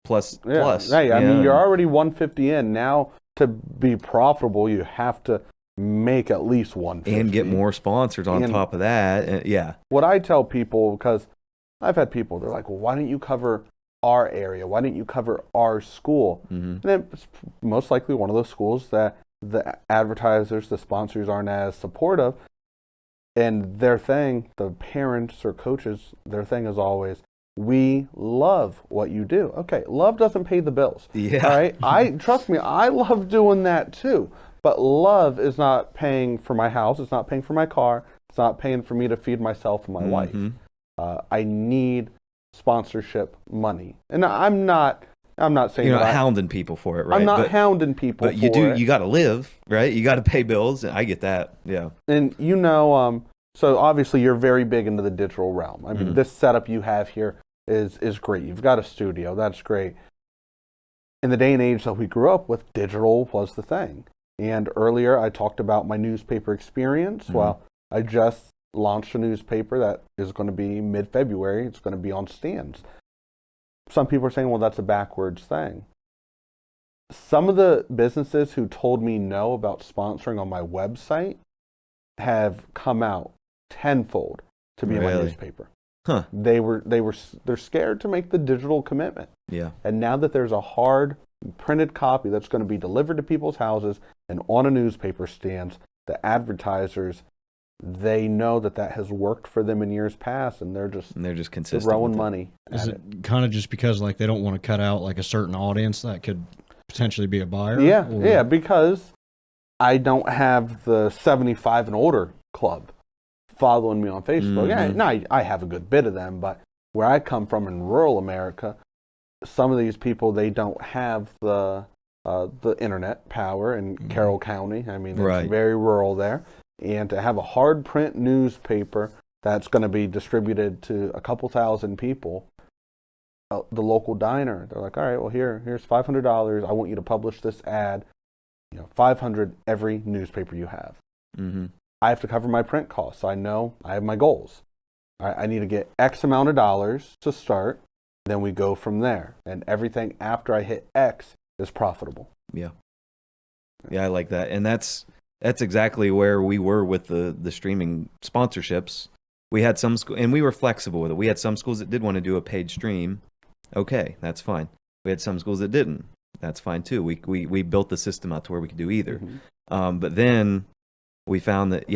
Plus. Hey, I mean, you're already 150 in. Now, to be profitable, you have to make at least 150. And get more sponsors on top of that. What I tell people, because I've had people, they're like, well, why don't you cover our area? Why don't you cover our school? And it's most likely one of those schools that the advertisers, the sponsors aren't as supportive. And their thing, the parents or coaches, their thing is always, we love what you do. Okay, love doesn't pay the bills. Yeah. All right. Trust me, I love doing that too. But love is not paying for my house. It's not paying for my car. It's not paying for me to feed myself and my wife. I need sponsorship money, and I'm not saying you're not hounding people for it, right? I'm not hounding people. But you got to live, right? You got to pay bills. I get that. Yeah. And so obviously you're very big into the digital realm. I mean, this setup you have here is great. You've got a studio. That's great. In the day and age that we grew up with, digital was the thing. And earlier I talked about my newspaper experience. Well, I just launched a newspaper that is going to be mid-February. It's going to be on stands. Some people are saying, well, that's a backwards thing. Some of the businesses who told me no about sponsoring on my website have come out tenfold to be in my newspaper. Huh. They're scared to make the digital commitment. Yeah. And now that there's a hard printed copy that's going to be delivered to people's houses and on a newspaper stands, the advertisers, they know that has worked for them in years past, and they're just consistent throwing money. Is it kind of just because like they don't want to cut out like a certain audience that could potentially be a buyer? Yeah, because I don't have the 75 and older club following me on Facebook. I have a good bit of them, but where I come from in rural America, some of these people, they don't have the internet power in Carroll County. I mean, it's very rural there. And to have a hard print newspaper that's going to be distributed to a couple thousand people, the local diner, they're like, all right, well, here's $500. I want you to publish this ad, $500 every newspaper you have. I have to cover my print costs. So I know I have my goals. I need to get X amount of dollars to start. Then we go from there. And everything after I hit X is profitable. Yeah. Yeah, I like that. And that's exactly where we were with the streaming sponsorships. We had some and we were flexible with it. We had some schools that did want to do a paid stream. Okay, that's fine. We had some schools that didn't. That's fine too. We built the system out to where we could do either. But then we found that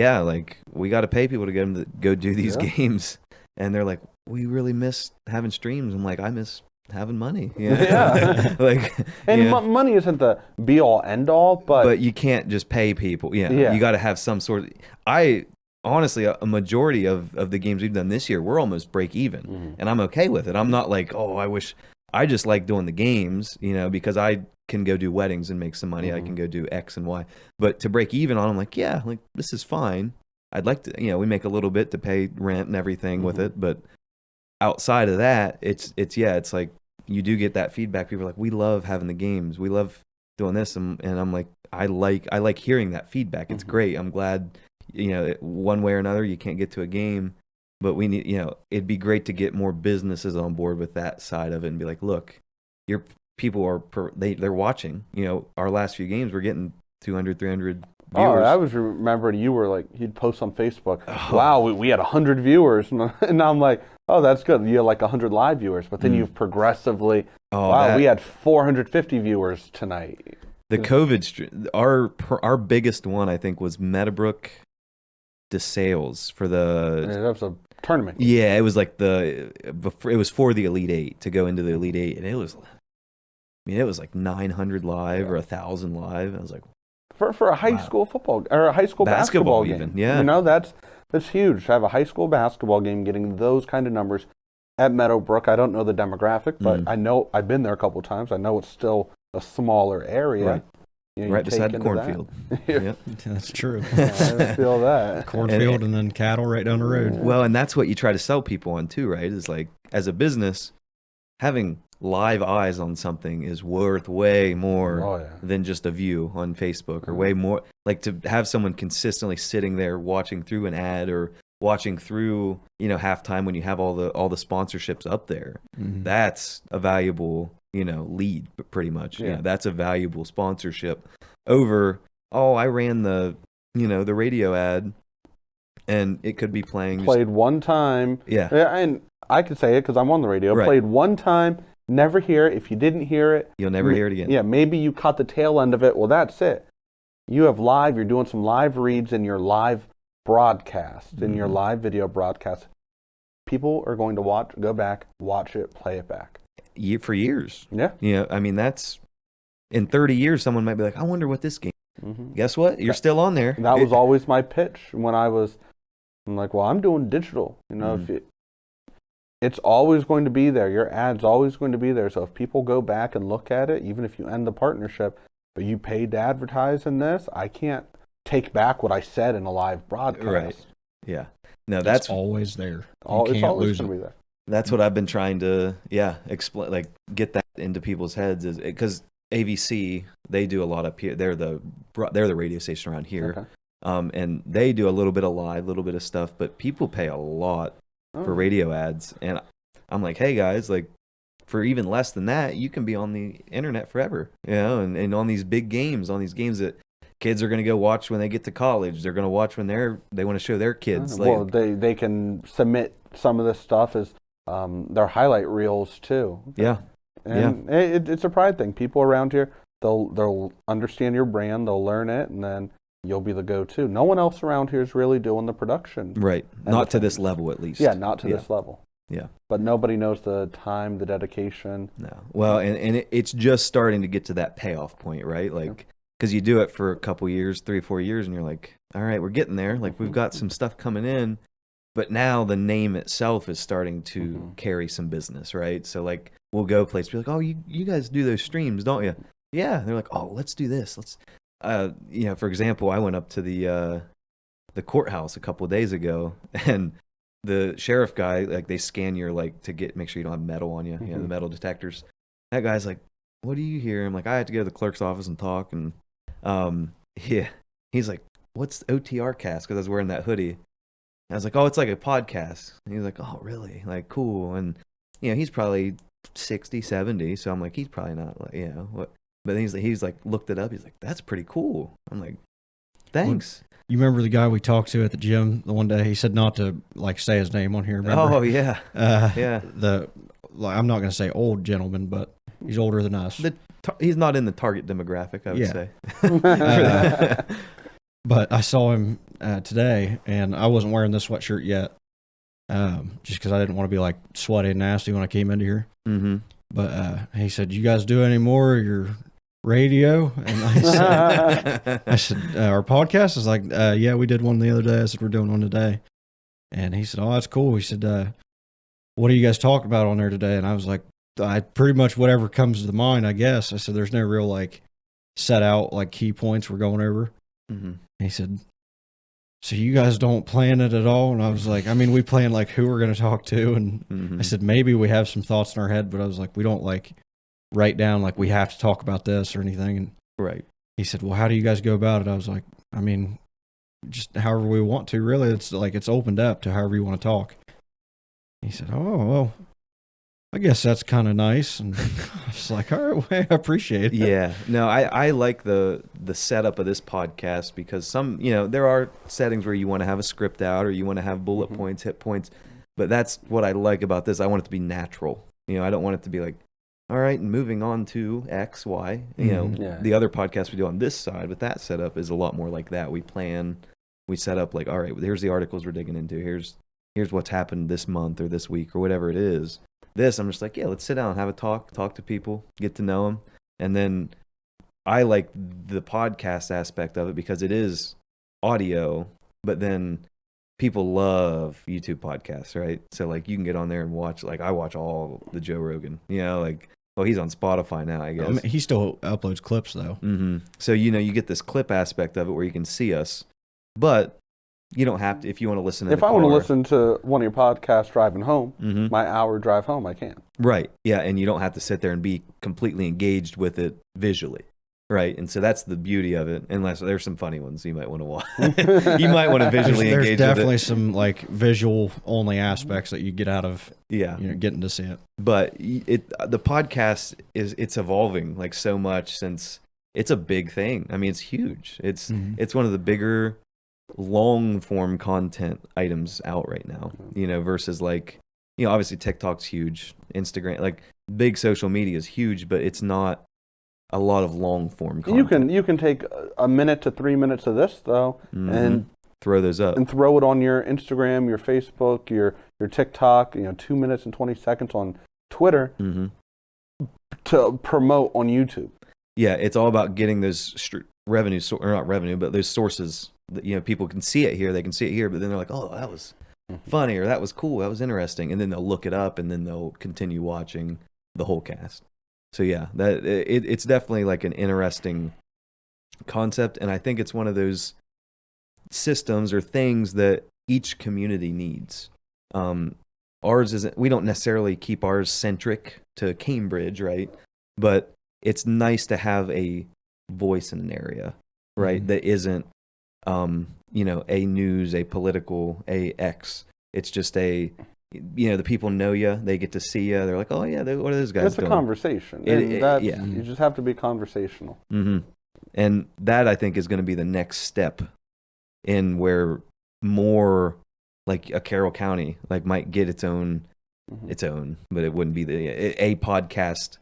we got to pay people to get them to go do these games, and they're like, we really miss having streams. I'm like, I miss having money. Yeah. Like, And yeah. money isn't the be all end all, but you can't just pay people. Yeah, Yeah. you got to have some sort of. I honestly, a majority of the games we've done this year, we're almost break even, and I'm okay with it. I'm not like, oh, I wish. I just like doing the games, because I can go do weddings and make some money. I can go do X and Y, but to break even on, I'm like, yeah, like this is fine. I'd like to, we make a little bit to pay rent and everything with it, but outside of that, it's like you do get that feedback. People are like, we love having the games, we love doing this, and I'm like, I like hearing that feedback. It's great. I'm glad, one way or another, you can't get to a game, but we need, it'd be great to get more businesses on board with that side of it and be like, look, your people are they're watching. Our last few games, we're getting 200, 300 viewers. Oh, I was remembering you were like, you'd post on Facebook, wow, we had 100 viewers. And now I'm like, oh, that's good. You had like 100 live viewers. But then you've progressively, we had 450 viewers tonight. The COVID stream, our biggest one, I think, was Meadowbrook DeSales for the... Yeah, that was a tournament. Yeah, it was like it was for the Elite Eight, to go into the Elite Eight. And it was like 900 live or 1,000 live. I was like... For a high school football or a high school basketball game, even, yeah. That's huge. To have a high school basketball game getting those kind of numbers at Meadowbrook. I don't know the demographic, but I know I've been there a couple of times. I know it's still a smaller area, right, right beside the into cornfield. Yep. That's true. I feel that cornfield and then cattle right down the road. Well, and that's what you try to sell people on too, right? Is like, as a business, having live eyes on something is worth way more than just a view on Facebook, or way more, like, to have someone consistently sitting there watching through an ad or watching through, halftime when you have all the sponsorships up there. That's a valuable, lead, pretty much. That's a valuable sponsorship over, I ran the radio ad and it could be played one time. Yeah. And I could say it because I'm on the radio. Right. Played one time. Never hear it. If you didn't hear it, you'll never hear it again. Yeah, maybe you caught the tail end of it. Well, that's it. You have live. You're doing some live reads in your live broadcast, in your live video broadcast. People are going to go back, watch it, play it back. For years. Yeah. That's in 30 years. Someone might be like, I wonder what this game. Guess what? You're still on there. That was always my pitch when I'm like, well, I'm doing digital. It's always going to be there. Your ad's always going to be there. So if people go back and look at it, even if you end the partnership, but you paid to advertise in this, I can't take back what I said in a live broadcast. Right. Yeah. No, that's always there. It's always going to be there. That's what I've been trying to, explain, like, get that into people's heads, is because AVC, they do a lot up here. They're the radio station around here. Okay. And they do a little bit of live, a little bit of stuff, but people pay a lot for radio ads. And I'm like, hey guys, like, for even less than that, you can be on the internet forever, and on these big games, on these games that kids are going to go watch when they get to college. They're going to watch when they want to show their kids. Well, they can submit some of this stuff as their highlight reels too. Yeah. And it's a pride thing. People around here, they'll understand your brand, they'll learn it, and then you'll be the go-to. No one else around here is really doing the production. Right. Not to this level, at least. Yeah, not to this level. Yeah. But nobody knows the time, the dedication. No. Well, and it's just starting to get to that payoff point, right? Like, because you do it for a couple years, 3 or 4 years, and you're like, all right, we're getting there. Like, we've got some stuff coming in. But now the name itself is starting to carry some business, right? So, like, we'll go places, be like, oh, you guys do those streams, don't you? Yeah. They're like, oh, let's do this. Let's... for example, I went up to the courthouse a couple of days ago, and the sheriff guy, like, they scan your, like, to make sure you don't have metal on you, the metal detectors. That guy's like, what do you hear? I'm like, I have to go to the clerk's office and talk, and he's like, what's the OTR cast? Because I was wearing that hoodie. And I was like, oh, it's like a podcast. And he's like, oh, really? Like, cool. And he's probably 60, 70, so I'm like, he's probably not, like, what. But he's like looked it up. He's like, that's pretty cool. I'm like, thanks. You remember the guy we talked to at the gym the one day? He said not to, like, say his name on here. Remember? Oh yeah, yeah. I'm not going to say old gentleman, but he's older than us. He's not in the target demographic, I would say. But I saw him today, and I wasn't wearing this sweatshirt yet, just because I didn't want to be like sweaty and nasty when I came into here. But he said, "You guys do any more of your radio?" And I said, "Our podcast?" I was like, "Yeah, we did one the other day." I said, "We're doing one today." And he said, "Oh, that's cool." He said, "What are you guys talking about on there today?" And I was like, "I pretty much whatever comes to the mind, I guess." I said, "There's no real like set out like key points we're going over." Mm-hmm. And he said, "So you guys don't plan it at all?" And I was like, "I mean, we plan like who we're going to talk to." And Mm-hmm. I said, "Maybe we have some thoughts in our head," but I was like, "We don't like write down like we have to talk about this or anything." And Right. he said, "Well, how do you guys go about it?" I was like, "I mean, just however we want to, really. It's like it's opened up to however you want to talk." He said, "Oh, well, I guess that's kind of nice." And I was like, "All right, well, I appreciate it." Yeah. No, I like the setup of this podcast because there are settings where you want to have a script out or you want to have bullet points, hit points. But that's what I like about this. I want it to be natural. I don't want it to be like, all right, and moving on to X, Y. The other podcast we do on this side with that setup is a lot more like that. We plan, we set up like, all right, here's the articles we're digging into. Here's what's happened this month or this week or whatever it is. This, I'm just like, yeah, let's sit down, have a talk to people, get to know them. And then I like the podcast aspect of it because it is audio, but then people love YouTube podcasts, right? So like you can get on there and watch, like I watch all the Joe Rogan, he's on Spotify now, I guess. I mean, he still uploads clips though. Mm-hmm. So, you get this clip aspect of it where you can see us, but you don't have to, if you want to listen to If I want to listen to one of your podcasts driving home, my hour drive home, I can. Right. Yeah. And you don't have to sit there and be completely engaged with it visually. Right. And so that's the beauty of it. Unless there's some funny ones you might want to watch. You might want to visually engage with it. There's definitely some like visual only aspects that you get out of getting to see it. But the podcast it's evolving like so much since it's a big thing. I mean, it's huge. It's one of the bigger long form content items out right now, versus like, obviously TikTok's huge, Instagram, like big social media is huge, but it's not a lot of long form content. You can take a minute to 3 minutes of this though, and throw those up and throw it on your Instagram, your Facebook, your TikTok. 2 minutes and 20 seconds on Twitter to promote on YouTube. Yeah, it's all about getting those revenue, or not revenue, but those sources. That, people can see it here, they can see it here, but then they're like, oh, that was funny, or that was cool, that was interesting, and then they'll look it up, and then they'll continue watching the whole cast. So yeah, it's definitely like an interesting concept, and I think it's one of those systems or things that each community needs. Ours isn't. We don't necessarily keep ours centric to Cambridge, right? But it's nice to have a voice in an area, right? That isn't, a news, a political, a X. It's just the people know you, they get to see you. They're like, oh yeah, what are those guys doing? It's a conversation. You just have to be conversational. And that I think is going to be the next step in where more like a Carroll County like might get its own, but it wouldn't be a podcast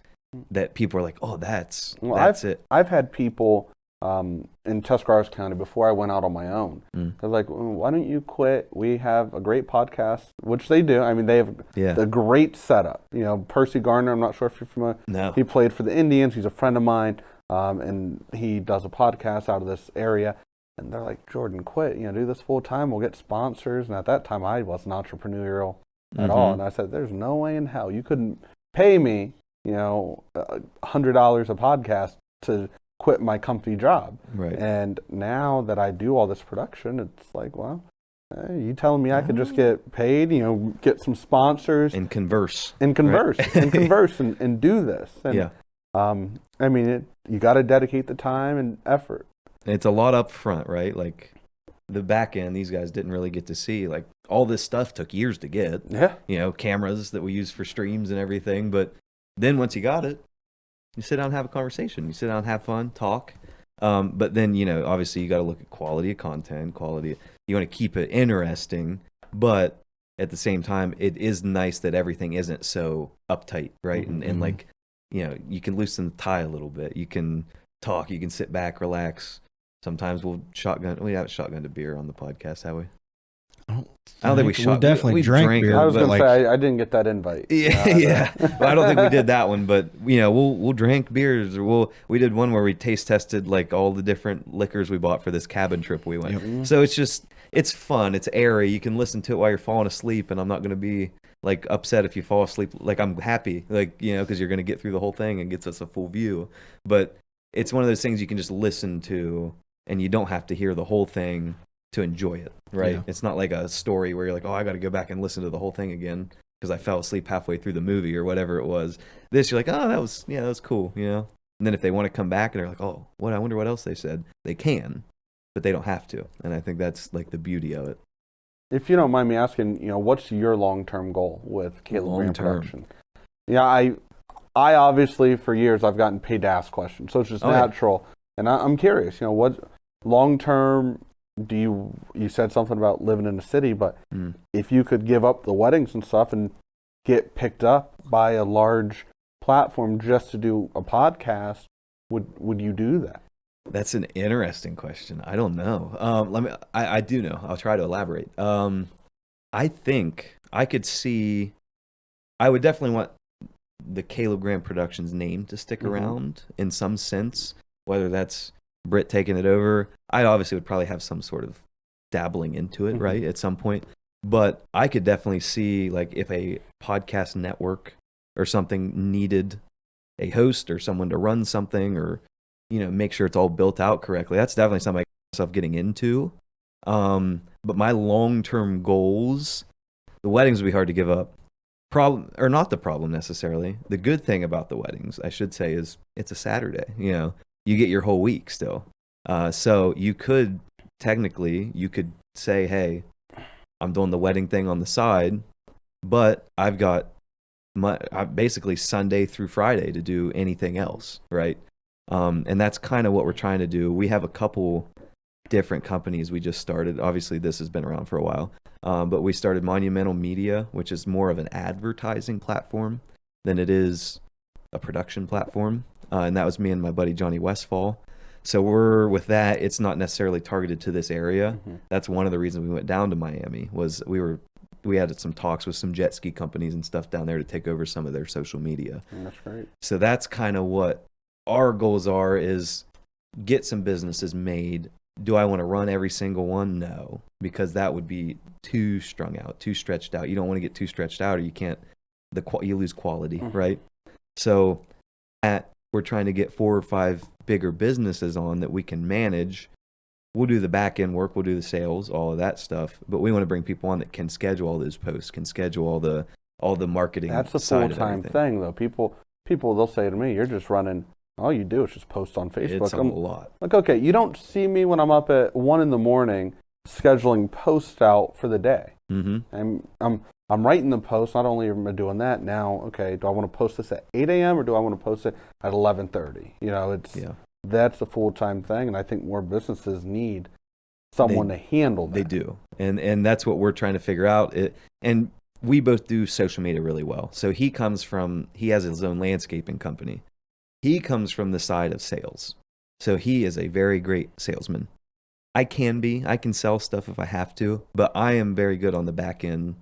that people are like, oh, that's it. I've had people in Tuscarawas County before I went out on my own. They're like, why don't you quit? We have a great podcast, which they do. I mean, they have a great setup. Percy Gardner, I'm not sure if you're familiar. No. He played for the Indians. He's a friend of mine, and he does a podcast out of this area. And they're like, Jordan, quit. Do this full time. We'll get sponsors. And at that time, I wasn't entrepreneurial at all. And I said, there's no way in hell you couldn't pay me, $100 a podcast to quit my comfy job. Right. And now that I do all this production, it's like, well, you telling me I could just get paid, get some sponsors and converse and do this. And, I mean, you got to dedicate the time and effort. It's a lot up front, right? Like the back end, these guys didn't really get to see. Like all this stuff took years to get. Yeah. Cameras that we use for streams and everything. But then once you got it, you sit down and have a conversation. You sit down and have fun, talk. But then, obviously you got to look at quality of content, you want to keep it interesting, but at the same time, it is nice that everything isn't so uptight, right? And like, you can loosen the tie a little bit. You can talk, you can sit back, relax. Sometimes we haven't shotgunned a beer on the podcast, have we? I don't think we shot. We definitely drank beer. I was but going to say, I didn't get that invite. Yeah, yeah. Well, I don't think we did that one, but we'll drink beers, or we did one where we taste tested like all the different liquors we bought for this cabin trip we went. Yep. So it's fun, it's airy. You can listen to it while you're falling asleep, and I'm not going to be like upset if you fall asleep. Like I'm happy, like because you're going to get through the whole thing and gets us a full view. But it's one of those things you can just listen to, and you don't have to hear the whole thing to enjoy it, right? Yeah. It's not like a story where you're like, oh, I got to go back and listen to the whole thing again because I fell asleep halfway through the movie or whatever it was. This, you're like, oh, that was cool, And then if they want to come back and they're like, oh, I wonder what else they said, they can, but they don't have to. And I think that's like the beauty of it. If you don't mind me asking, what's your long-term goal with Caleb Graham Production? Yeah, I obviously for years I've gotten paid to ask questions, so it's just natural. And I'm curious, what long-term you said something about living in the city, but if you could give up the weddings and stuff and get picked up by a large platform just to do a podcast, would you do that? That's an interesting question. I don't know. I do know. I'll try to elaborate. I think I could see. I would definitely want the Caleb Graham Productions name to stick around in some sense, whether that's Britt taking it over. I obviously would probably have some sort of dabbling into it, right, at some point. But I could definitely see, like, if a podcast network or something needed a host or someone to run something or, make sure it's all built out correctly. That's definitely something I can see myself getting into. But my long-term goals, the weddings would be hard to give up. Problem, or not the problem necessarily. The good thing about the weddings, I should say, is it's a Saturday. You get your whole week still. So you could say, hey, I'm doing the wedding thing on the side, but I've got basically Sunday through Friday to do anything else, right? And that's kind of what we're trying to do. We have a couple different companies we just started. Obviously, this has been around for a while, but we started Monumental Media, which is more of an advertising platform than it is a production platform. And that was me and my buddy Johnny Westfall. So with that, it's not necessarily targeted to this area. That's one of the reasons we went down to Miami was we had some talks with some jet ski companies and stuff down there to take over some of their social media. That's great. So that's kind of what our goals are, is get some businesses made. Do I want to run every single one? No, because that would be too strung out, too stretched out. You don't want to get too stretched out, or you lose quality, right? So we're trying to get 4 or 5 bigger businesses on that we can manage. We'll do the back end work, we'll do the sales, all of that stuff, but we want to bring people on that can schedule all those posts, can schedule all the marketing. That's a full-time thing, though. People they'll say to me, "You're just running. All you do is just post on Facebook." It's a lot. Like, okay, you don't see me when I'm up at 1 a.m. scheduling posts out for the day. I'm writing the post. Not only am I doing that now, okay, do I want to post this at 8 a.m. or do I want to post it at 11:30? That's a full-time thing, and I think more businesses need someone to handle that. They do, and that's what we're trying to figure out. And we both do social media really well. So he has his own landscaping company. He comes from the side of sales. So he is a very great salesman. I can sell stuff if I have to, but I am very good on the back end.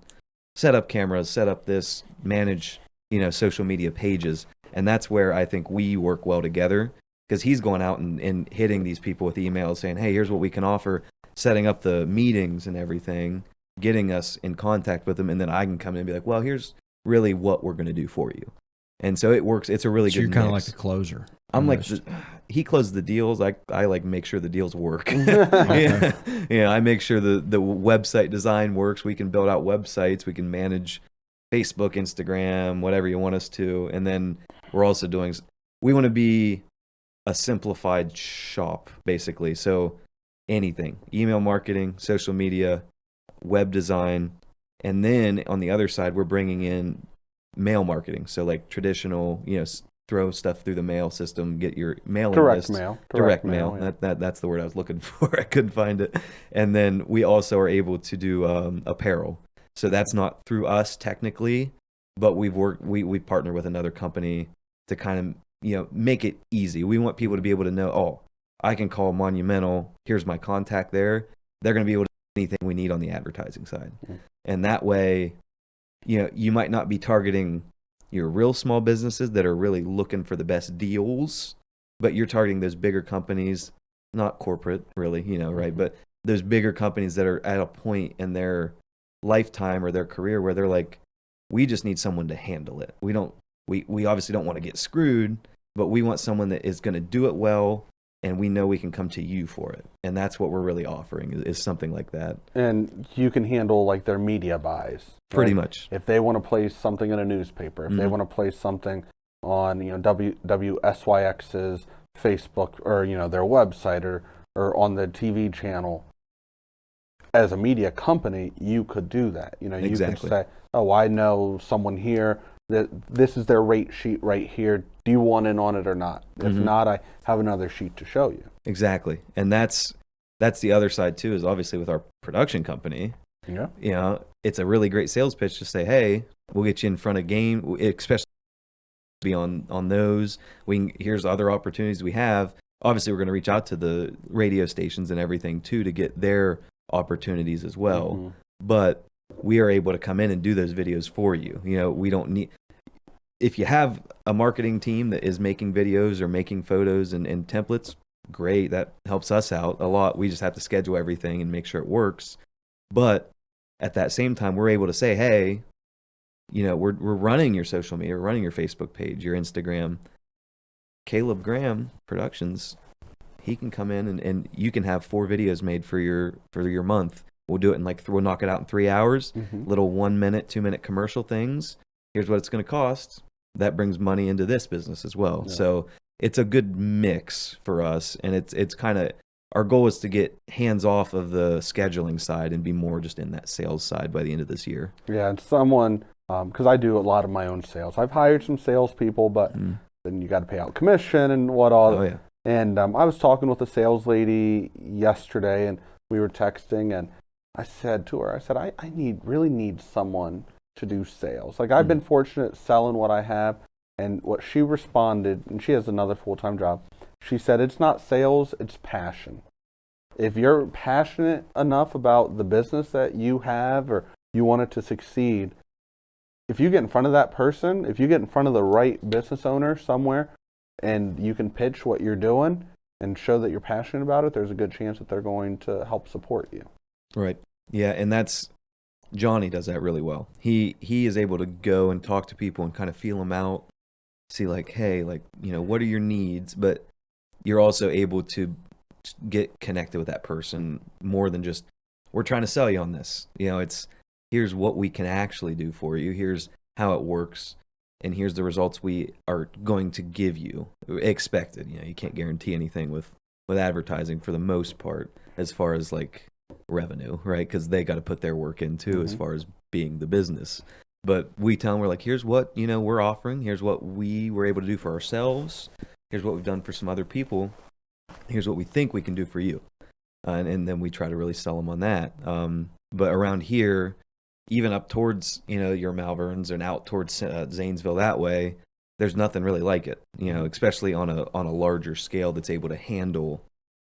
Set up cameras, set up this, manage, social media pages. And that's where I think we work well together, because he's going out and hitting these people with emails saying, hey, here's what we can offer, setting up the meetings and everything, getting us in contact with them. And then I can come in and be like, well, here's really what we're going to do for you. And so it works. It's a really good mix. You're kind of like the closer. I'm like, he closes the deals. I like make sure the deals work. I make sure the website design works. We can build out websites. We can manage Facebook, Instagram, whatever you want us to. And then we're also we want to be a simplified shop, basically. So anything, email marketing, social media, web design. And then on the other side, we're bringing in mail marketing. So like traditional, throw stuff through the mail system, get your mailing list. Direct mail. Yeah. That's the word I was looking for. I couldn't find it. And then we also are able to do apparel. So that's not through us technically, but we partner with another company to kind of make it easy. We want people to be able to know, oh, I can call Monumental. Here's my contact there. They're going to be able to anything we need on the advertising side. Mm. And that way, you might not be targeting your real small businesses that are really looking for the best deals, but you're targeting those bigger companies, not corporate really, right? Mm-hmm. But those bigger companies that are at a point in their lifetime or their career where they're like, we just need someone to handle it. We obviously don't want to get screwed, but we want someone that is going to do it well, and we know we can come to you for it. And that's what we're really offering is something like that. And you can handle like their media buys. Pretty right? much. If they want to place something in a newspaper, if they want to place something on, WSYX's Facebook or, their website or on the TV channel, as a media company, you could do that. You Exactly. could say, oh, I know someone here that this is their rate sheet right here. Do you want in on it or not? If not, I have another sheet to show you. Exactly. And that's the other side too, is obviously with our production company. Yeah. It's a really great sales pitch to say, hey, we'll get you in front of game, especially be on those. Here's other opportunities we have. Obviously, we're going to reach out to the radio stations and everything too to get their opportunities as well. Mm-hmm. But we are able to come in and do those videos for you. We don't need, if you have a marketing team that is making videos or making photos and templates, great. That helps us out a lot. We just have to schedule everything and make sure it works. But at that same time, we're able to say, hey, we're running your social media, we're running your Facebook page, your Instagram. Caleb Graham Productions, he can come in and you can have 4 videos made for your month. We'll do it we'll knock it out in 3 hours. Mm-hmm. Little 1 minute, 2 minute commercial things. Here's what it's going to cost. That brings money into this business as well. Yeah. So it's a good mix for us, and it's kind of, our goal is to get hands off of the scheduling side and be more just in that sales side by the end of this year. Yeah, and someone, because I do a lot of my own sales. I've hired some salespeople, but then you got to pay out commission and what all. Oh yeah. And I was talking with a sales lady yesterday, and we were texting, and I said to her, I really need someone to do sales. Like, I've been fortunate selling what I have, and what she responded, and she has another full-time job. She said, it's not sales, it's passion. If you're passionate enough about the business that you have or you want it to succeed, if you get in front of that person, if you get in front of the right business owner somewhere and you can pitch what you're doing and show that you're passionate about it, there's a good chance that they're going to help support you. Right. Yeah, and Johnny does that really well. He is able to go and talk to people and kind of feel them out, see like, hey, what are your needs? But you're also able to get connected with that person more than just, we're trying to sell you on this. It's, here's what we can actually do for you. Here's how it works. And here's the results we are going to give you. Expected. You can't guarantee anything with advertising for the most part, as far as revenue, right? Because they got to put their work in too, as far as being the business. But we tell them, we're like, here's what we're offering. Here's what we were able to do for ourselves. Here's what we've done for some other people. Here's what we think we can do for you. And then we try to really sell them on that. But around here, even up towards, your Malverns and out towards Zanesville that way, there's nothing really like it, especially on a larger scale that's able to handle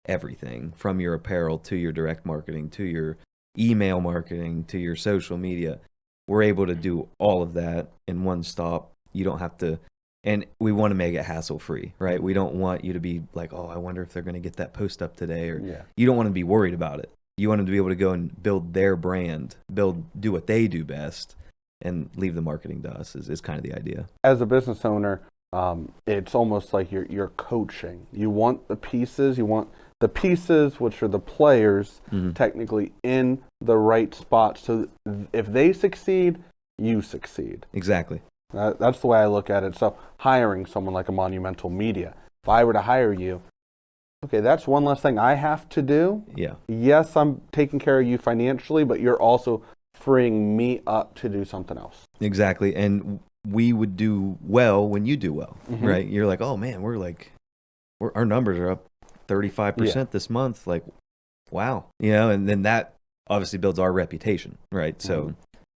everything from your apparel to your direct marketing to your email marketing to your social media. We're able to do all of that in one stop. You don't have to, and we want to make it hassle free, right? We don't want you to be like, oh, I wonder if they're going to get that post up today, or you don't want to be worried about it. You want them to be able to go and build their brand, do what they do best, and leave the marketing to us is kind of the idea. As a business owner, it's almost like you're coaching. You want the pieces, which are the players, technically in the right spot. So if they succeed, you succeed. Exactly. That's the way I look at it. So hiring someone like a Monumental Media, if I were to hire you, okay, that's one less thing I have to do. Yeah. Yes, I'm taking care of you financially, but you're also freeing me up to do something else. Exactly. And we would do well when you do well, right? You're like, oh man, our numbers are up 35% this month. Like, wow. And then that obviously builds our reputation, right? So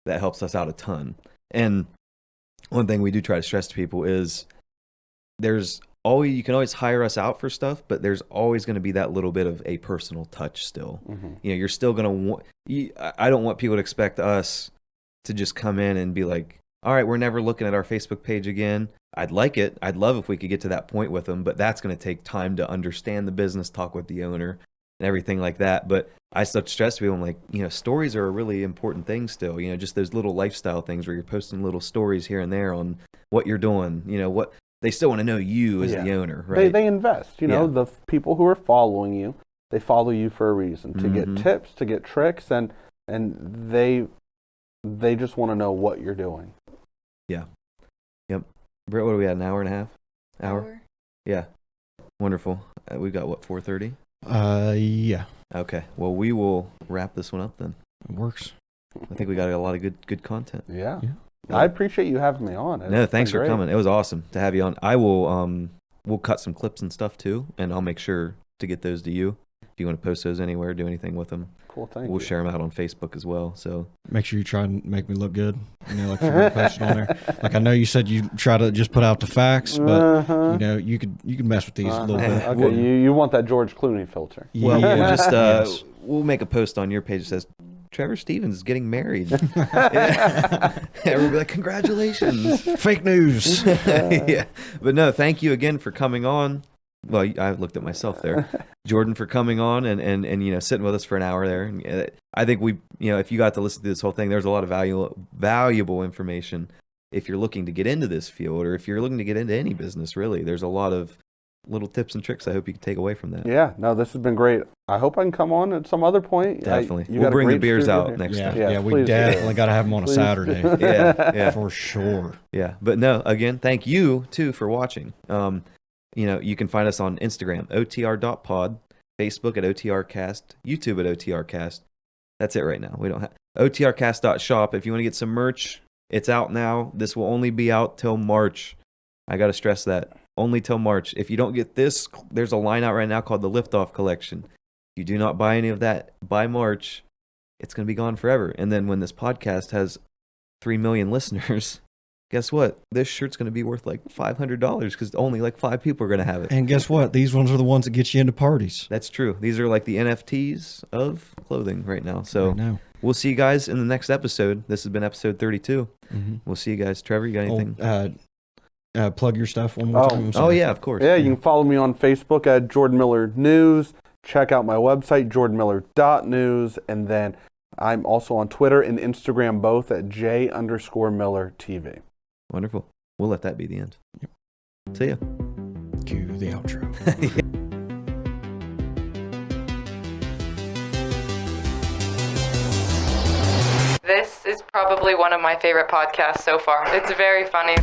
that helps us out a ton. And one thing we do try to stress to people is there's you can always hire us out for stuff, but there's always going to be that little bit of a personal touch still. You know, you're still going to want, I don't want people to expect us to just come in and be like, all right, we're never looking at our Facebook page again. I'd like it. I'd love if we could get to that point with them, but that's going to take time to understand the business, talk with the owner and everything like that. But I still stress to people, I'm like, you know, stories are a really important thing still, you know, just those little lifestyle things where you're posting little stories here and there on what you're doing, you know, what they still want to know you as the owner, right? They invest, you know, the people who are following you, they follow you for a reason, to get tips, to get tricks, and they just want to know what you're doing. Yeah. Yep. Britt, what are we at, an hour and a half? Hour? Yeah. Wonderful. We've got, what, 4:30? Yeah. Okay. Well, we will wrap this one up then. It works. I think we got a lot of good content. Yeah. I appreciate you having me on. No, thanks for coming. It was awesome to have you on. I will, we'll cut some clips and stuff too, and I'll make sure to get those to you. If you want to post those anywhere, do anything with them. Cool, thank you. We'll share them out on Facebook as well. So make sure you try and make me look good. You know, like you're posting on there. Like I know you said you try to just put out the facts, but you know you can mess with these a little bit. Okay, you want that George Clooney filter? Well, Yeah. we'll just Yes. we'll make a post on your page that says Trevor Stevens is getting married. Everyone will be like, congratulations. Fake news. Yeah, but no, thank you again for coming on. Well, I looked at myself there. Jordan, for coming on and you know, sitting with us for an hour there. And I think we, you know, if you got to listen to this whole thing, there's a lot of valuable information if you're looking to get into this field, or if you're looking to get into any business, really. There's a lot of little tips and tricks I hope you can take away from that. Yeah, no, this has been great. I hope I can come on at some other point. Definitely. You We'll got a bring the great beers studio out here. next Yeah, time. yeah, Yes, we please do. definitely got to have them on a Please. Saturday. Yeah. For sure. Yeah, but no, again, thank you too for watching. You know, you can find us on Instagram, otr.pod, Facebook at OTRcast, YouTube at OTRcast. That's it right now. We don't have OTRcast.shop. If you want to get some merch, it's out now. This will only be out till March. I got to stress that. Only till March. If you don't get this, there's a line out right now called the Liftoff Collection. If you do not buy any of that by March, it's going to be gone forever. And then when this podcast has 3 million listeners, guess what? This shirt's going to be worth like $500 because only like 5 people are going to have it. And guess what? These ones are the ones that get you into parties. That's true. These are like the NFTs of clothing right now. So Right now. we'll see you guys in the next episode. This has been episode 32. We'll see you guys. Trevor, you got anything? Plug your stuff one more time. I'm Oh, sorry. yeah, of course. Yeah, you can follow me on Facebook at Jordan Miller News. Check out my website, jordanmiller.news. And then I'm also on Twitter and Instagram, both at J_Miller TV. Wonderful. We'll let that be the end. Yep. See ya. Cue the outro. This is probably one of my favorite podcasts so far. It's very funny.